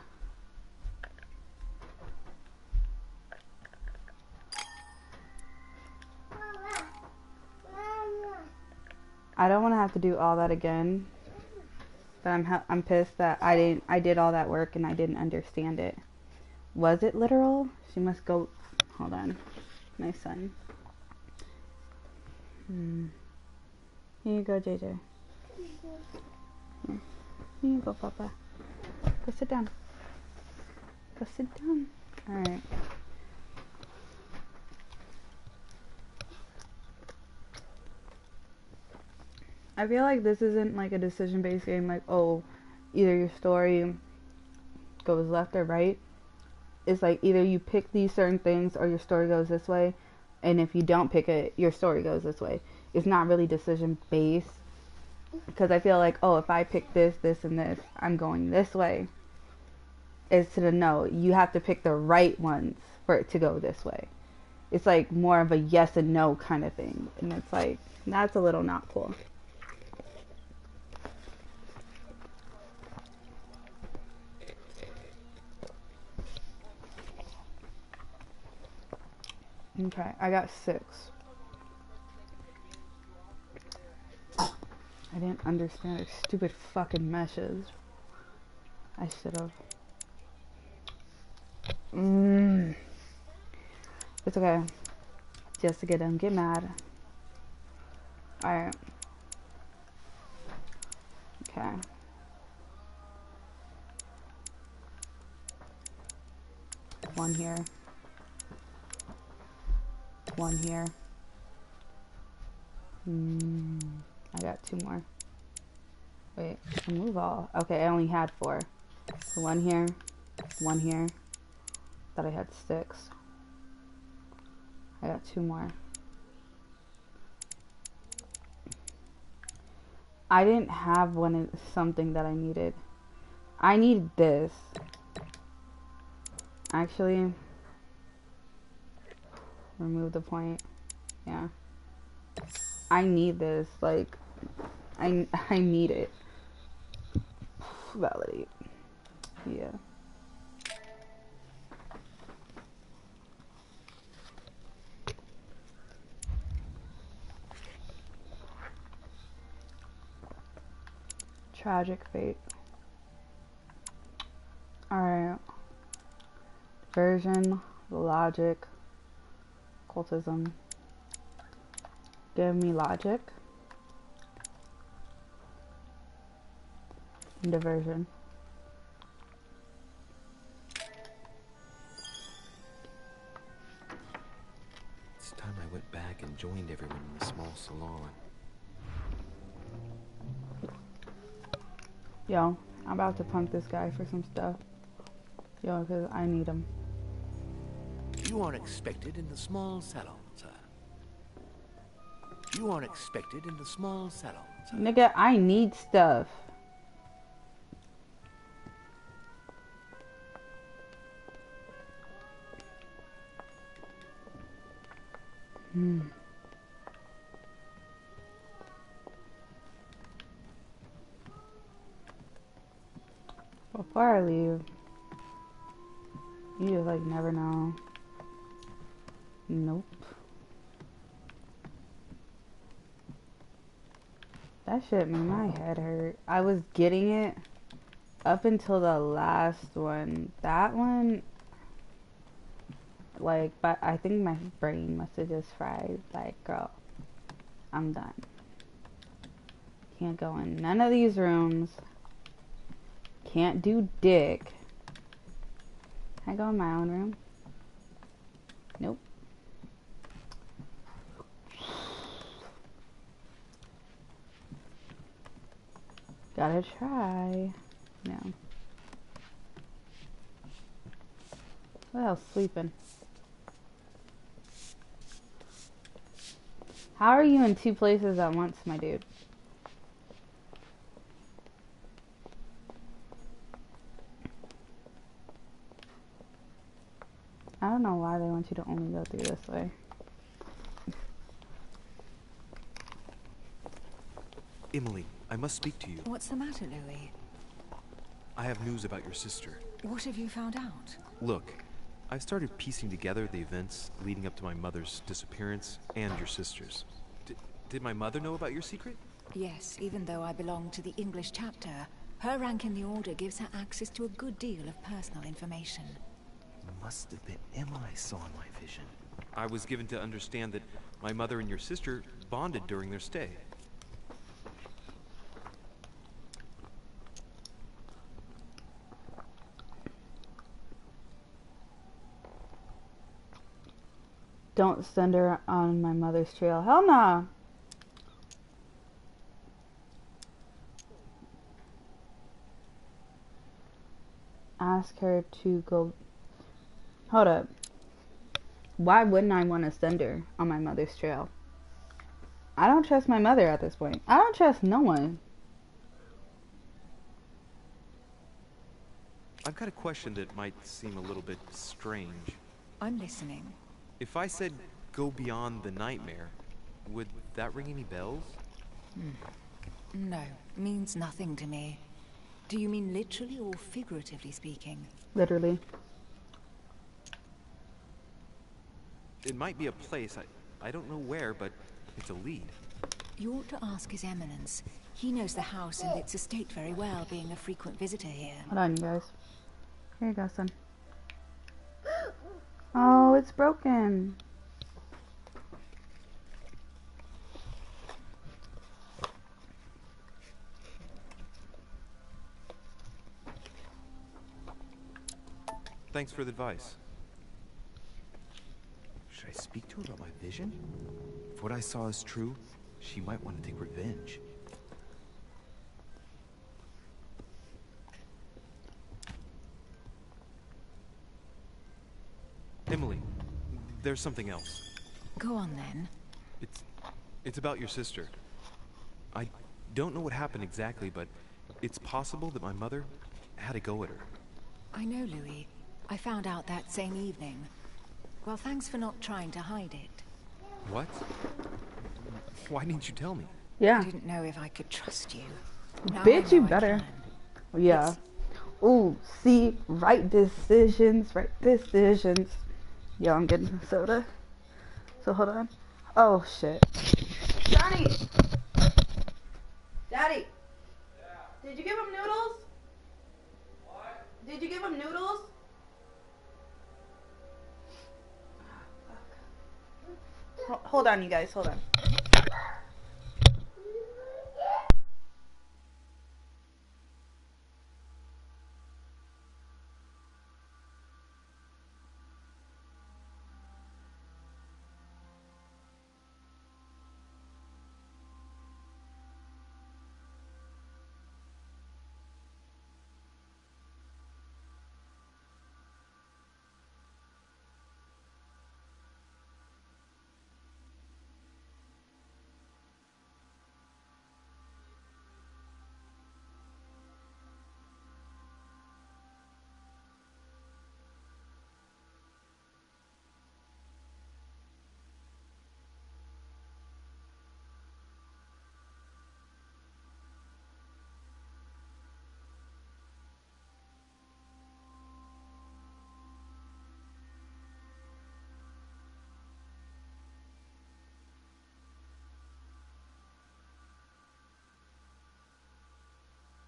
I don't want to have to do all that again. But I'm pissed that I did all that work and I didn't understand it. Was it literal? She must go. Hold on. My son. Here you go, JJ. Here you go, Papa. Go sit down. Go sit down. Alright. I feel like this isn't like a decision-based game, like, oh, either your story goes left or right. It's like either you pick these certain things or your story goes this way, and if you don't pick it, your story goes this way. It's not really decision-based, because I feel like, oh, if I pick this, this, and this, I'm going this way. It's to the no, you have to pick the right ones for it to go this way. It's like more of a yes and no kind of thing, and it's like, that's a little not cool. Okay, I got 6. I didn't understand their stupid fucking meshes. I should have. It's okay. Just to get them get mad. Alright. Okay. One here. One here. I got 2 more. Wait, remove all. Okay, I only had 4. So 1 here. 1 here. Thought I had 6. I got 2 more. I didn't have something that I needed. I need this. Actually, remove the point. Yeah. I need this. Like, I need it. Validate. Yeah. Tragic fate. Alright. Version, logic, occultism. Give me logic. And diversion. It's time I went back and joined everyone in the small salon. Yo, I'm about to punk this guy for some stuff. Yo, because I need him. You are expected in the small salon, sir. You are expected in the small salon, sir. Nigga, I need stuff. Before I leave, you just like never know. Nope. That shit made my head hurt. I was getting it up until the last one. That one, like, but I think my brain must have just fried. Like, girl, I'm done. Can't go in none of these rooms. Can't do dick. Can I go in my own room? Nope. Gotta try. No. What else? Sleeping. How are you in 2 places at once, my dude? I don't know why they want you to only go through this way. Emily, I must speak to you. What's the matter, Louis? I have news about your sister. What have you found out? Look, I started piecing together the events leading up to my mother's disappearance and your sister's. Did my mother know about your secret? Yes, even though I belong to the English chapter, her rank in the Order gives her access to a good deal of personal information. Must have been Emma I saw in my vision. I was given to understand that my mother and your sister bonded during their stay. Don't send her on my mother's trail. Hell nah. Ask her to go. Hold up. Why wouldn't I want to send her on my mother's trail? I don't trust my mother at this point. I don't trust no one. I've got a question that might seem a little bit strange. I'm listening. If I said go beyond the nightmare, would that ring any bells? No, means nothing to me. Do you mean literally or figuratively speaking? Literally. It might be a place, I don't know where, but it's a lead. You ought to ask His Eminence. He knows the house and its estate very well, being a frequent visitor here. Hold on, you guys. Here you go, son. Oh, it's broken. Thanks for the advice. Should I speak to her about my vision? If what I saw is true, she might want to take revenge. Emily, there's something else. Go on then. It's about your sister. I don't know what happened exactly, but it's possible that my mother had a go at her. I know, Louis. I found out that same evening. Well, thanks for not trying to hide it. What? Why didn't you tell me? Yeah. I didn't know if I could trust you. Now Bitch, I you know I better. can. Yeah. Ooh, see, right decisions, right decisions. Yo, I'm getting some soda. So hold on. Oh shit. Johnny! Daddy! Did you give him noodles? What? Did you give him noodles? Hold on, you guys, hold on.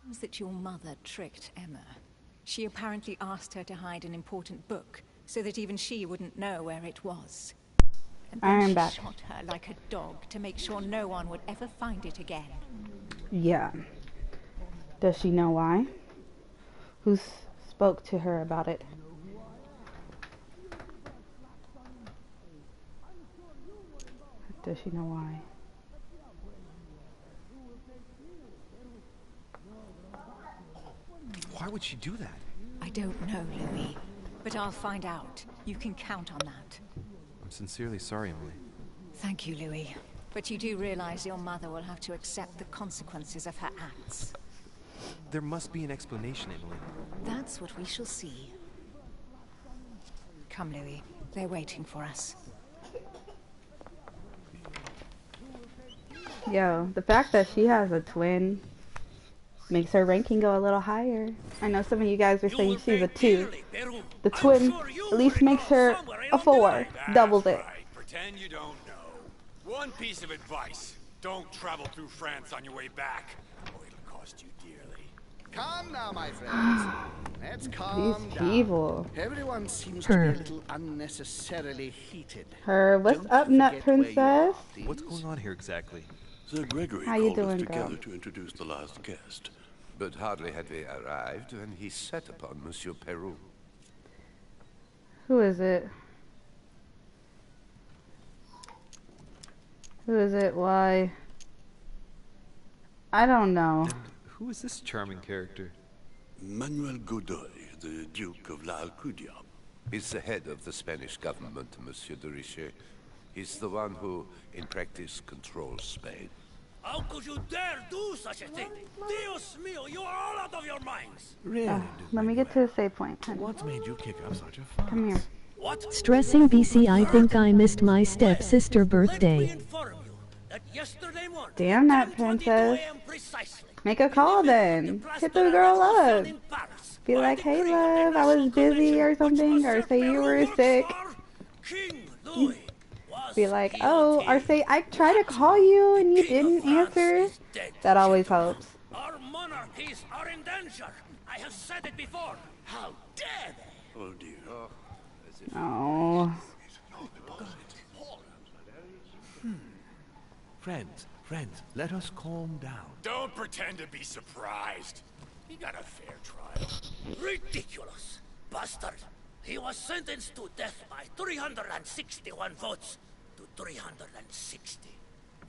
Was that your mother tricked Emma? She apparently asked her to hide an important book so that even she wouldn't know where it was. And then she shot her like a dog to make sure no one would ever find it again. Yeah. Does she know why? Who spoke to her about it? Does she know why? Why would she do that? I don't know, Louis. But I'll find out. You can count on that. I'm sincerely sorry, Emily. Thank you, Louis. But you do realize your mother will have to accept the consequences of her acts. There must be an explanation, Emily. That's what we shall see. Come, Louis. They're waiting for us. Yo, the fact that she has a twin makes her ranking go a little higher. I know some of you guys are saying she's a 2. The twin at least makes her a 4. Doubles it. Pretend you don't know. One piece of advice. Don't travel through France on your way back, or it'll cost you dearly. Calm now, my friends. Let's calm These down. people. Everyone seems to be a little unnecessarily heated. What's up, Nut Princess? What's going on here exactly? Sir Gregory How you called us doing, together girl? to introduce the last guest. But hardly had we arrived when he set upon Monsieur Peru. Who is it? Who is it? Why? I don't know. And who is this charming character? Manuel Godoy, the Duke of La Alcudia. He's the head of the Spanish government, Monsieur de Richet. He's the one who, in practice, controls Spain. How could you dare do such a thing? Dios mío, you are all out of your minds! Really? Let me get to the save point. Honey. What made you kick up such a fuss? Come here. What? Stressing BC, I think I missed my stepsister birthday. Damn that princess. Make a call then. Hit the girl up. Be like, hey love, I was busy or something, or say you were sick. be like, oh, or say, I tried to call you and you didn't answer. That always helps. Our monarchies are in danger. I have said it before. How dare they? Oh dear. Oh. Friends, let us calm down. Don't pretend to be surprised. He got a fair trial. Ridiculous. Bastard. He was sentenced to death by 361 votes to 360.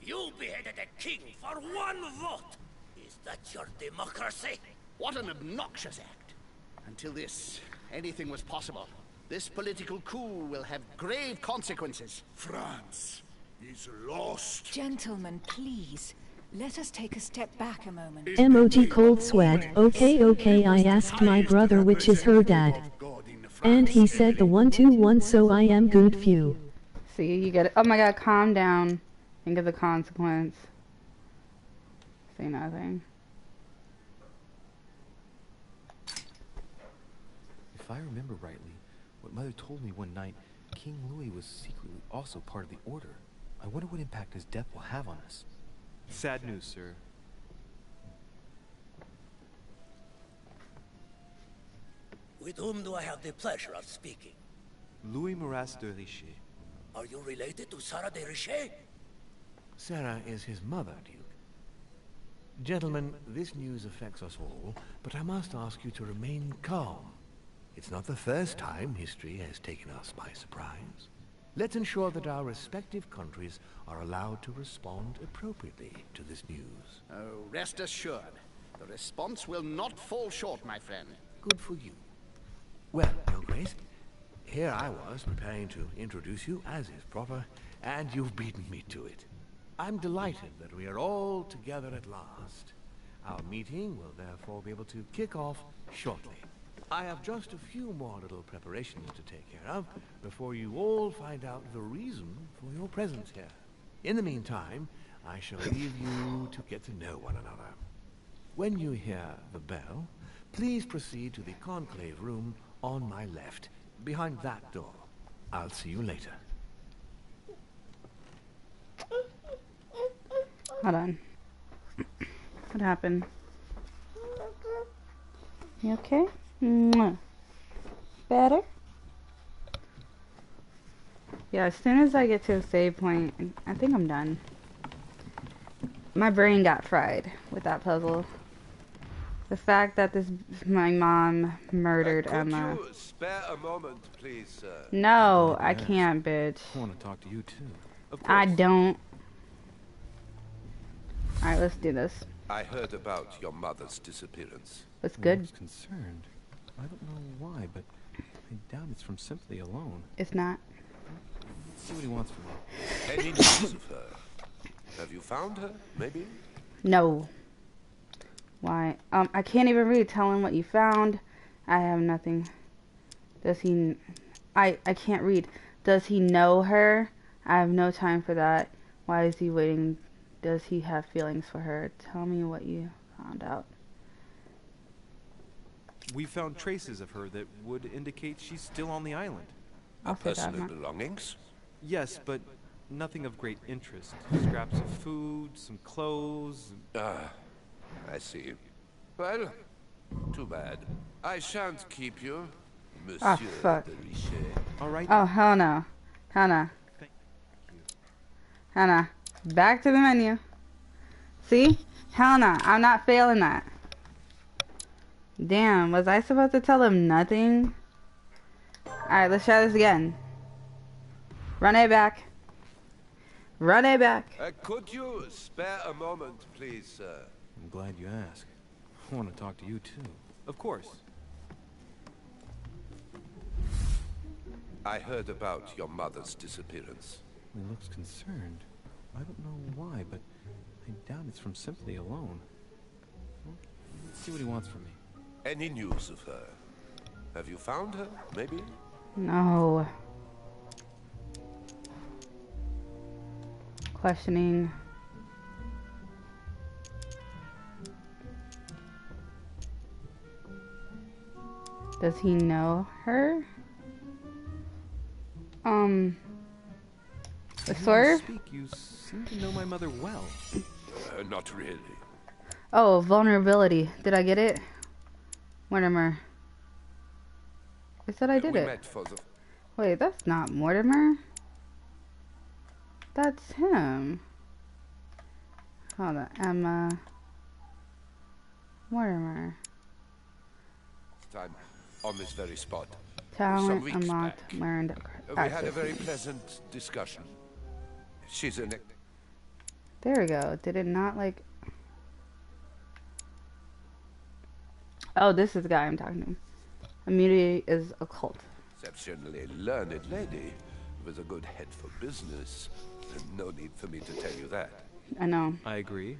You beheaded a king for 1 vote. Is that your democracy? What an obnoxious act. Until this, anything was possible. This political coup will have grave consequences. France is lost. Gentlemen, please. Let us take a step back a moment. Emoji cold sweat. Okay, I asked my brother which is her dad. And he said the 121, so I am good few. See, you get it. Oh my god, calm down. Think of the consequence. Say nothing. If I remember rightly, what Mother told me one night, King Louis was secretly also part of the Order. I wonder what impact his death will have on us. Sad news, sir. With whom do I have the pleasure of speaking? Louis Maras de Richet. Are you related to Sarah de Richet? Sarah is his mother, Duke. Gentlemen, this news affects us all, but I must ask you to remain calm. It's not the first time history has taken us by surprise. Let's ensure that our respective countries are allowed to respond appropriately to this news. Oh, rest assured. The response will not fall short, my friend. Good for you. Well, Your Grace, here I was preparing to introduce you as is proper, and you've beaten me to it. I'm delighted that we are all together at last. Our meeting will therefore be able to kick off shortly. I have just a few more little preparations to take care of before you all find out the reason for your presence here. In the meantime, I shall leave you to get to know one another. When you hear the bell, please proceed to the conclave room on my left, behind that door. I'll see you later. Hold on. What happened? You okay? Mwah. Better? Yeah, as soon as I get to a save point, I think I'm done. My brain got fried with that puzzle. The fact that my mom murdered Emma. Could you spare a moment, please, sir? No, I can't, bitch. I want to talk to you too. Of course. I don't. Alright, let's do this. I heard about your mother's disappearance. What's good? I was concerned. I don't know why, but I doubt it's from Simply alone. It's not. Let's see what he wants from me. Any news of her? Have you found her, maybe? No. Why? I can't even read. Tell him what you found. I have nothing. Does he... I can't read. Does he know her? I have no time for that. Why is he waiting? Does he have feelings for her? Tell me what you found out. We found traces of her that would indicate she's still on the island. Her personal belongings? Yes, but nothing of great interest. Scraps of food, some clothes. I see. Well, too bad. I shan't keep you, Monsieur fuck. de Richet. All right. Oh, hell no. Hell no. Hell no. Back to the menu. See? Hell no. I'm not failing that. Damn, was I supposed to tell him nothing? Alright, let's try this again. Run it back. Run it back. Could you spare a moment, please, sir? I'm glad you asked. I want to talk to you too. Of course. I heard about your mother's disappearance. He looks concerned. I don't know why, but I doubt it's from Simply alone. Well, let's see what he wants from me. Any news of her? Have you found her, maybe? No. Questioning. Does he know her? Swerve? Speak, you seem to know my mother well. Not really. Oh, vulnerability. Did I get it? Mortimer. I said I did We it. met for the... Wait, that's not Mortimer. That's him. Hold on, Emma. Mortimer. time on this very spot. Talent unlocked. Learned. We had a very pleasant discussion. She's an... There we go. Did it not like... Oh, this is the guy I'm talking to. Immunity is occult. Exceptionally learned lady with a good head for business. No need for me to tell you that. I know. I agree.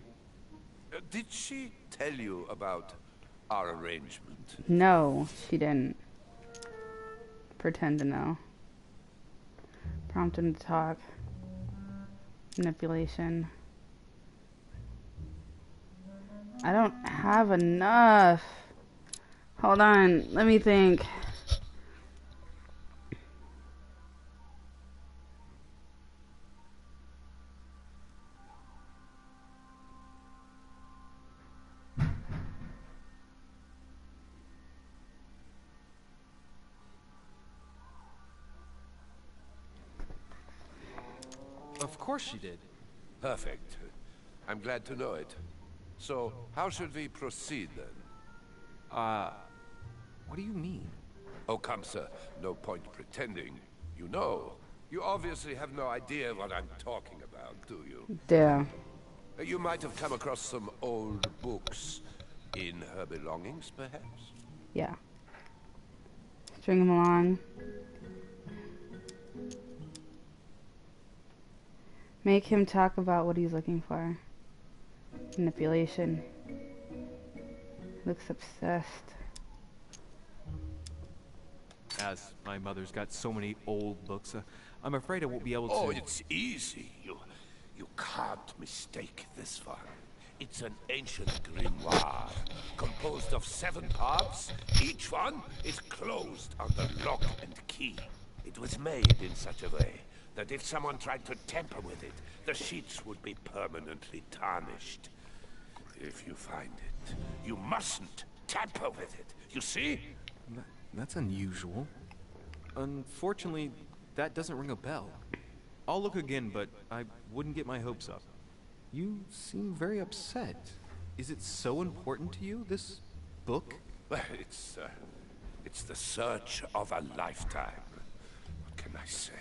Did she tell you about our arrangement? No, she didn't. Pretend to know. Prompt him to talk. Manipulation. I don't have enough. Hold on, let me think. Of course she did. Perfect. I'm glad to know it. So, how should we proceed then? What do you mean? Oh, come, sir. No point pretending. You know. You obviously have no idea what I'm talking about, do you? Yeah. You might have come across some old books in her belongings, perhaps? Yeah. String him along. Make him talk about what he's looking for. Manipulation. Looks obsessed. As my mother's got so many old books, I'm afraid I won't be able to... Oh, it's easy. You can't mistake this one. It's an ancient grimoire, composed of 7 parts. Each one is closed under lock and key. It was made in such a way that if someone tried to tamper with it, the sheets would be permanently tarnished. If you find it, you mustn't tamper with it. You see? That's unusual. Unfortunately, that doesn't ring a bell. I'll look again, but I wouldn't get my hopes up. You seem very upset. Is it so important to you, this book? Well, it's the search of a lifetime. What can I say?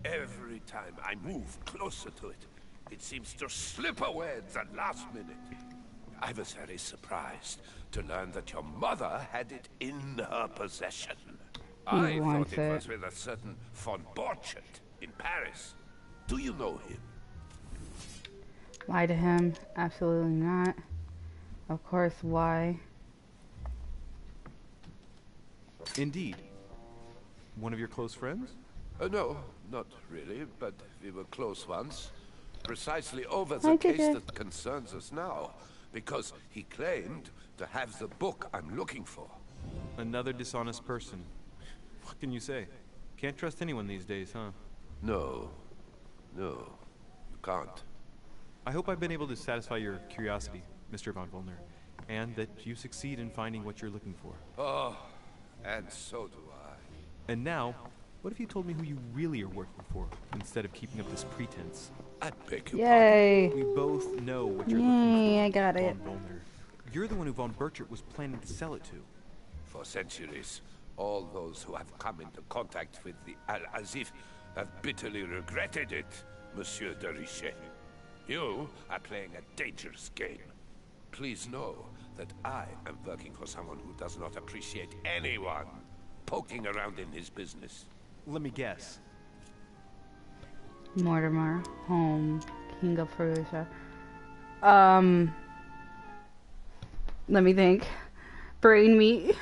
Every time I move closer to it, it seems to slip away at the last minute. I was very surprised to learn that your mother had it in her possession. I thought it was with a certain von Borchardt in Paris. Do you know him? Lie to him? Absolutely not. Of course, why? Indeed. One of your close friends? No, not really, but we were close once. Precisely over the case that concerns us now, because he claimed to have the book I'm looking for. Another dishonest person. What can you say? Can't trust anyone these days, huh? No, you can't. I hope I've been able to satisfy your curiosity, Mr. von Volner, and that you succeed in finding what you're looking for. Oh, and so do I. And now, what if you told me who you really are working for, instead of keeping up this pretense? I beg your Yay! We both know what you're Yay, looking for. I got it. Von Volner. You're the one who von Borchardt was planning to sell it to. For centuries, all those who have come into contact with the Al-Azif have bitterly regretted it, Monsieur de Richet. You are playing a dangerous game. Please know that I am working for someone who does not appreciate anyone poking around in his business. Let me guess. Mortimer, home, King of Persia. Let me think. Brain meat,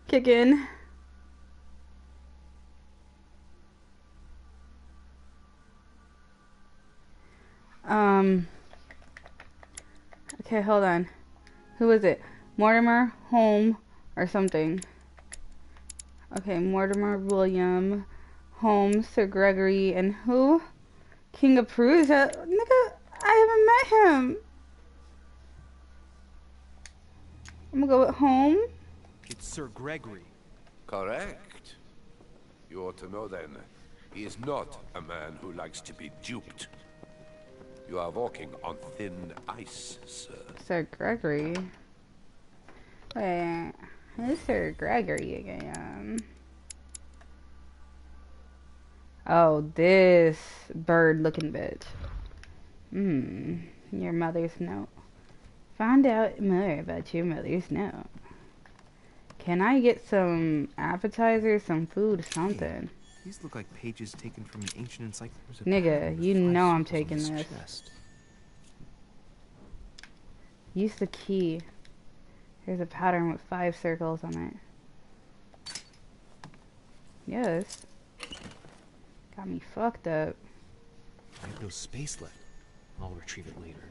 kick in. Okay, hold on. Who is it? Mortimer, home, or something. Okay, Mortimer, William, Holmes, Sir Gregory, and who? King of Prussia? Nigga, I haven't met him. I'm gonna go home. It's Sir Gregory. Correct. You ought to know then. He is not a man who likes to be duped. You are walking on thin ice, sir. Sir Gregory? Wait, who's Sir Gregory again? Oh, this bird-looking bitch. Your mother's note. Find out more about your mother's note. Can I get some appetizers, some food, something? Hey, these look like pages taken from an ancient encyclopedia. Nigga, you know I'm taking this. Use the key. There's a pattern with 5 circles on it. Yes. Got me fucked up. I have no space left. I'll retrieve it later.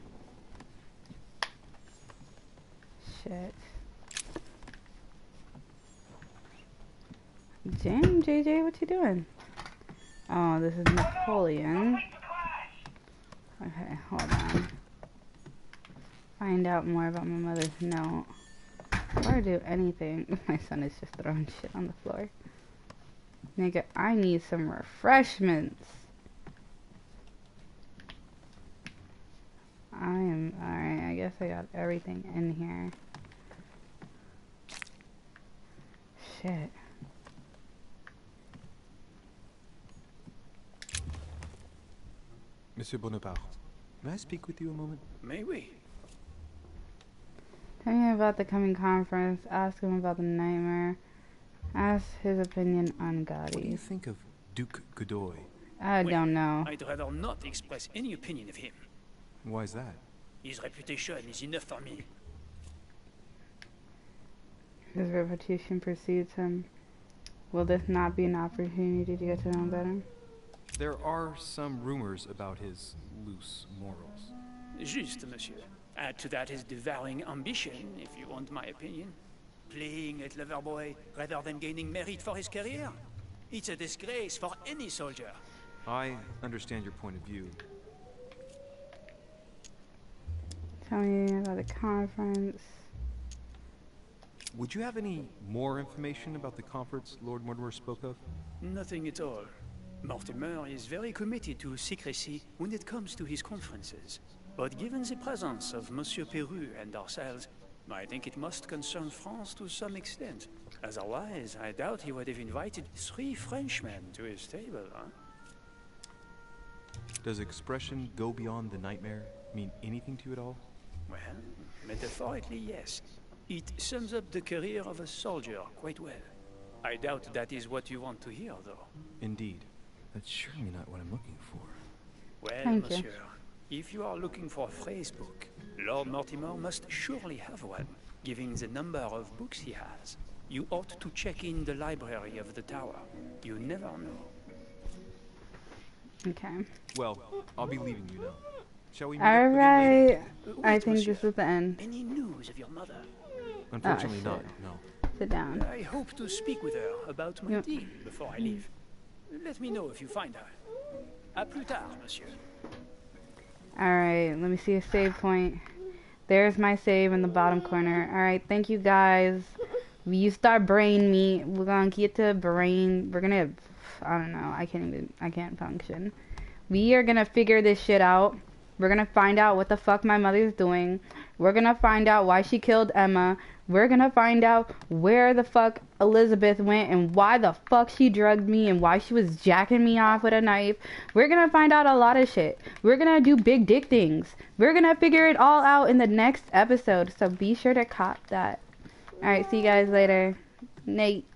Shit. Damn, JJ, what you doing? Oh, this is Napoleon. Okay, hold on. Find out more about my mother's note. Before I do anything, my son is just throwing shit on the floor. Nigga, I need some refreshments. Alright, I guess I got everything in here. Shit. Monsieur Bonaparte, may I speak with you a moment? May we? Tell me about the coming conference. Ask him about the nightmare. Ask his opinion on Gotti. What do you think of Duke Godoy? I don't know. I'd rather not express any opinion of him. Why is that? His reputation is enough for me. His reputation precedes him. Will this not be an opportunity to get to know him better? There are some rumors about his loose morals. Juste, monsieur. Add to that his devouring ambition, if you want my opinion. Playing at lover boy rather than gaining merit for his career. It's a disgrace for any soldier. I understand your point of view. Tell me about the conference. Would you have any more information about the conference Lord Mortimer spoke of? Nothing at all. Mortimer is very committed to secrecy when it comes to his conferences. But given the presence of Monsieur Peru and ourselves, I think it must concern France to some extent. Otherwise, I doubt he would have invited 3 Frenchmen to his table, huh? Does expression go beyond the nightmare mean anything to you at all? Well, metaphorically, yes. It sums up the career of a soldier quite well. I doubt that is what you want to hear, though. Indeed. That's surely not what I'm looking for. Well, Thank monsieur, if you are looking for a phrase book, Lord Mortimer must surely have one, given the number of books he has. You ought to check in the library of the tower. You never know. Okay. Well, I'll be leaving you now. Shall we meet All up again right. later? I think this is the end. Any news of your mother? Unfortunately Oh, not, shit. no. Sit down. I hope to speak with her about my Yep. deal before I leave. Let me know if you find her. À plus tard, monsieur. Alright, let me see a save point. There's my save in the bottom corner. Alright, thank you guys. We used our brain meat. We're gonna get to brain. We're gonna, I don't know. I can't function. We are gonna figure this shit out. We're gonna find out what the fuck my mother's doing. We're gonna find out why she killed Emma. We're gonna find out where the fuck Elizabeth went and why the fuck she drugged me and why she was jacking me off with a knife. We're gonna find out a lot of shit. We're gonna do big dick things. We're gonna figure it all out in the next episode. So be sure to cop that. Alright, see you guys later. Nate.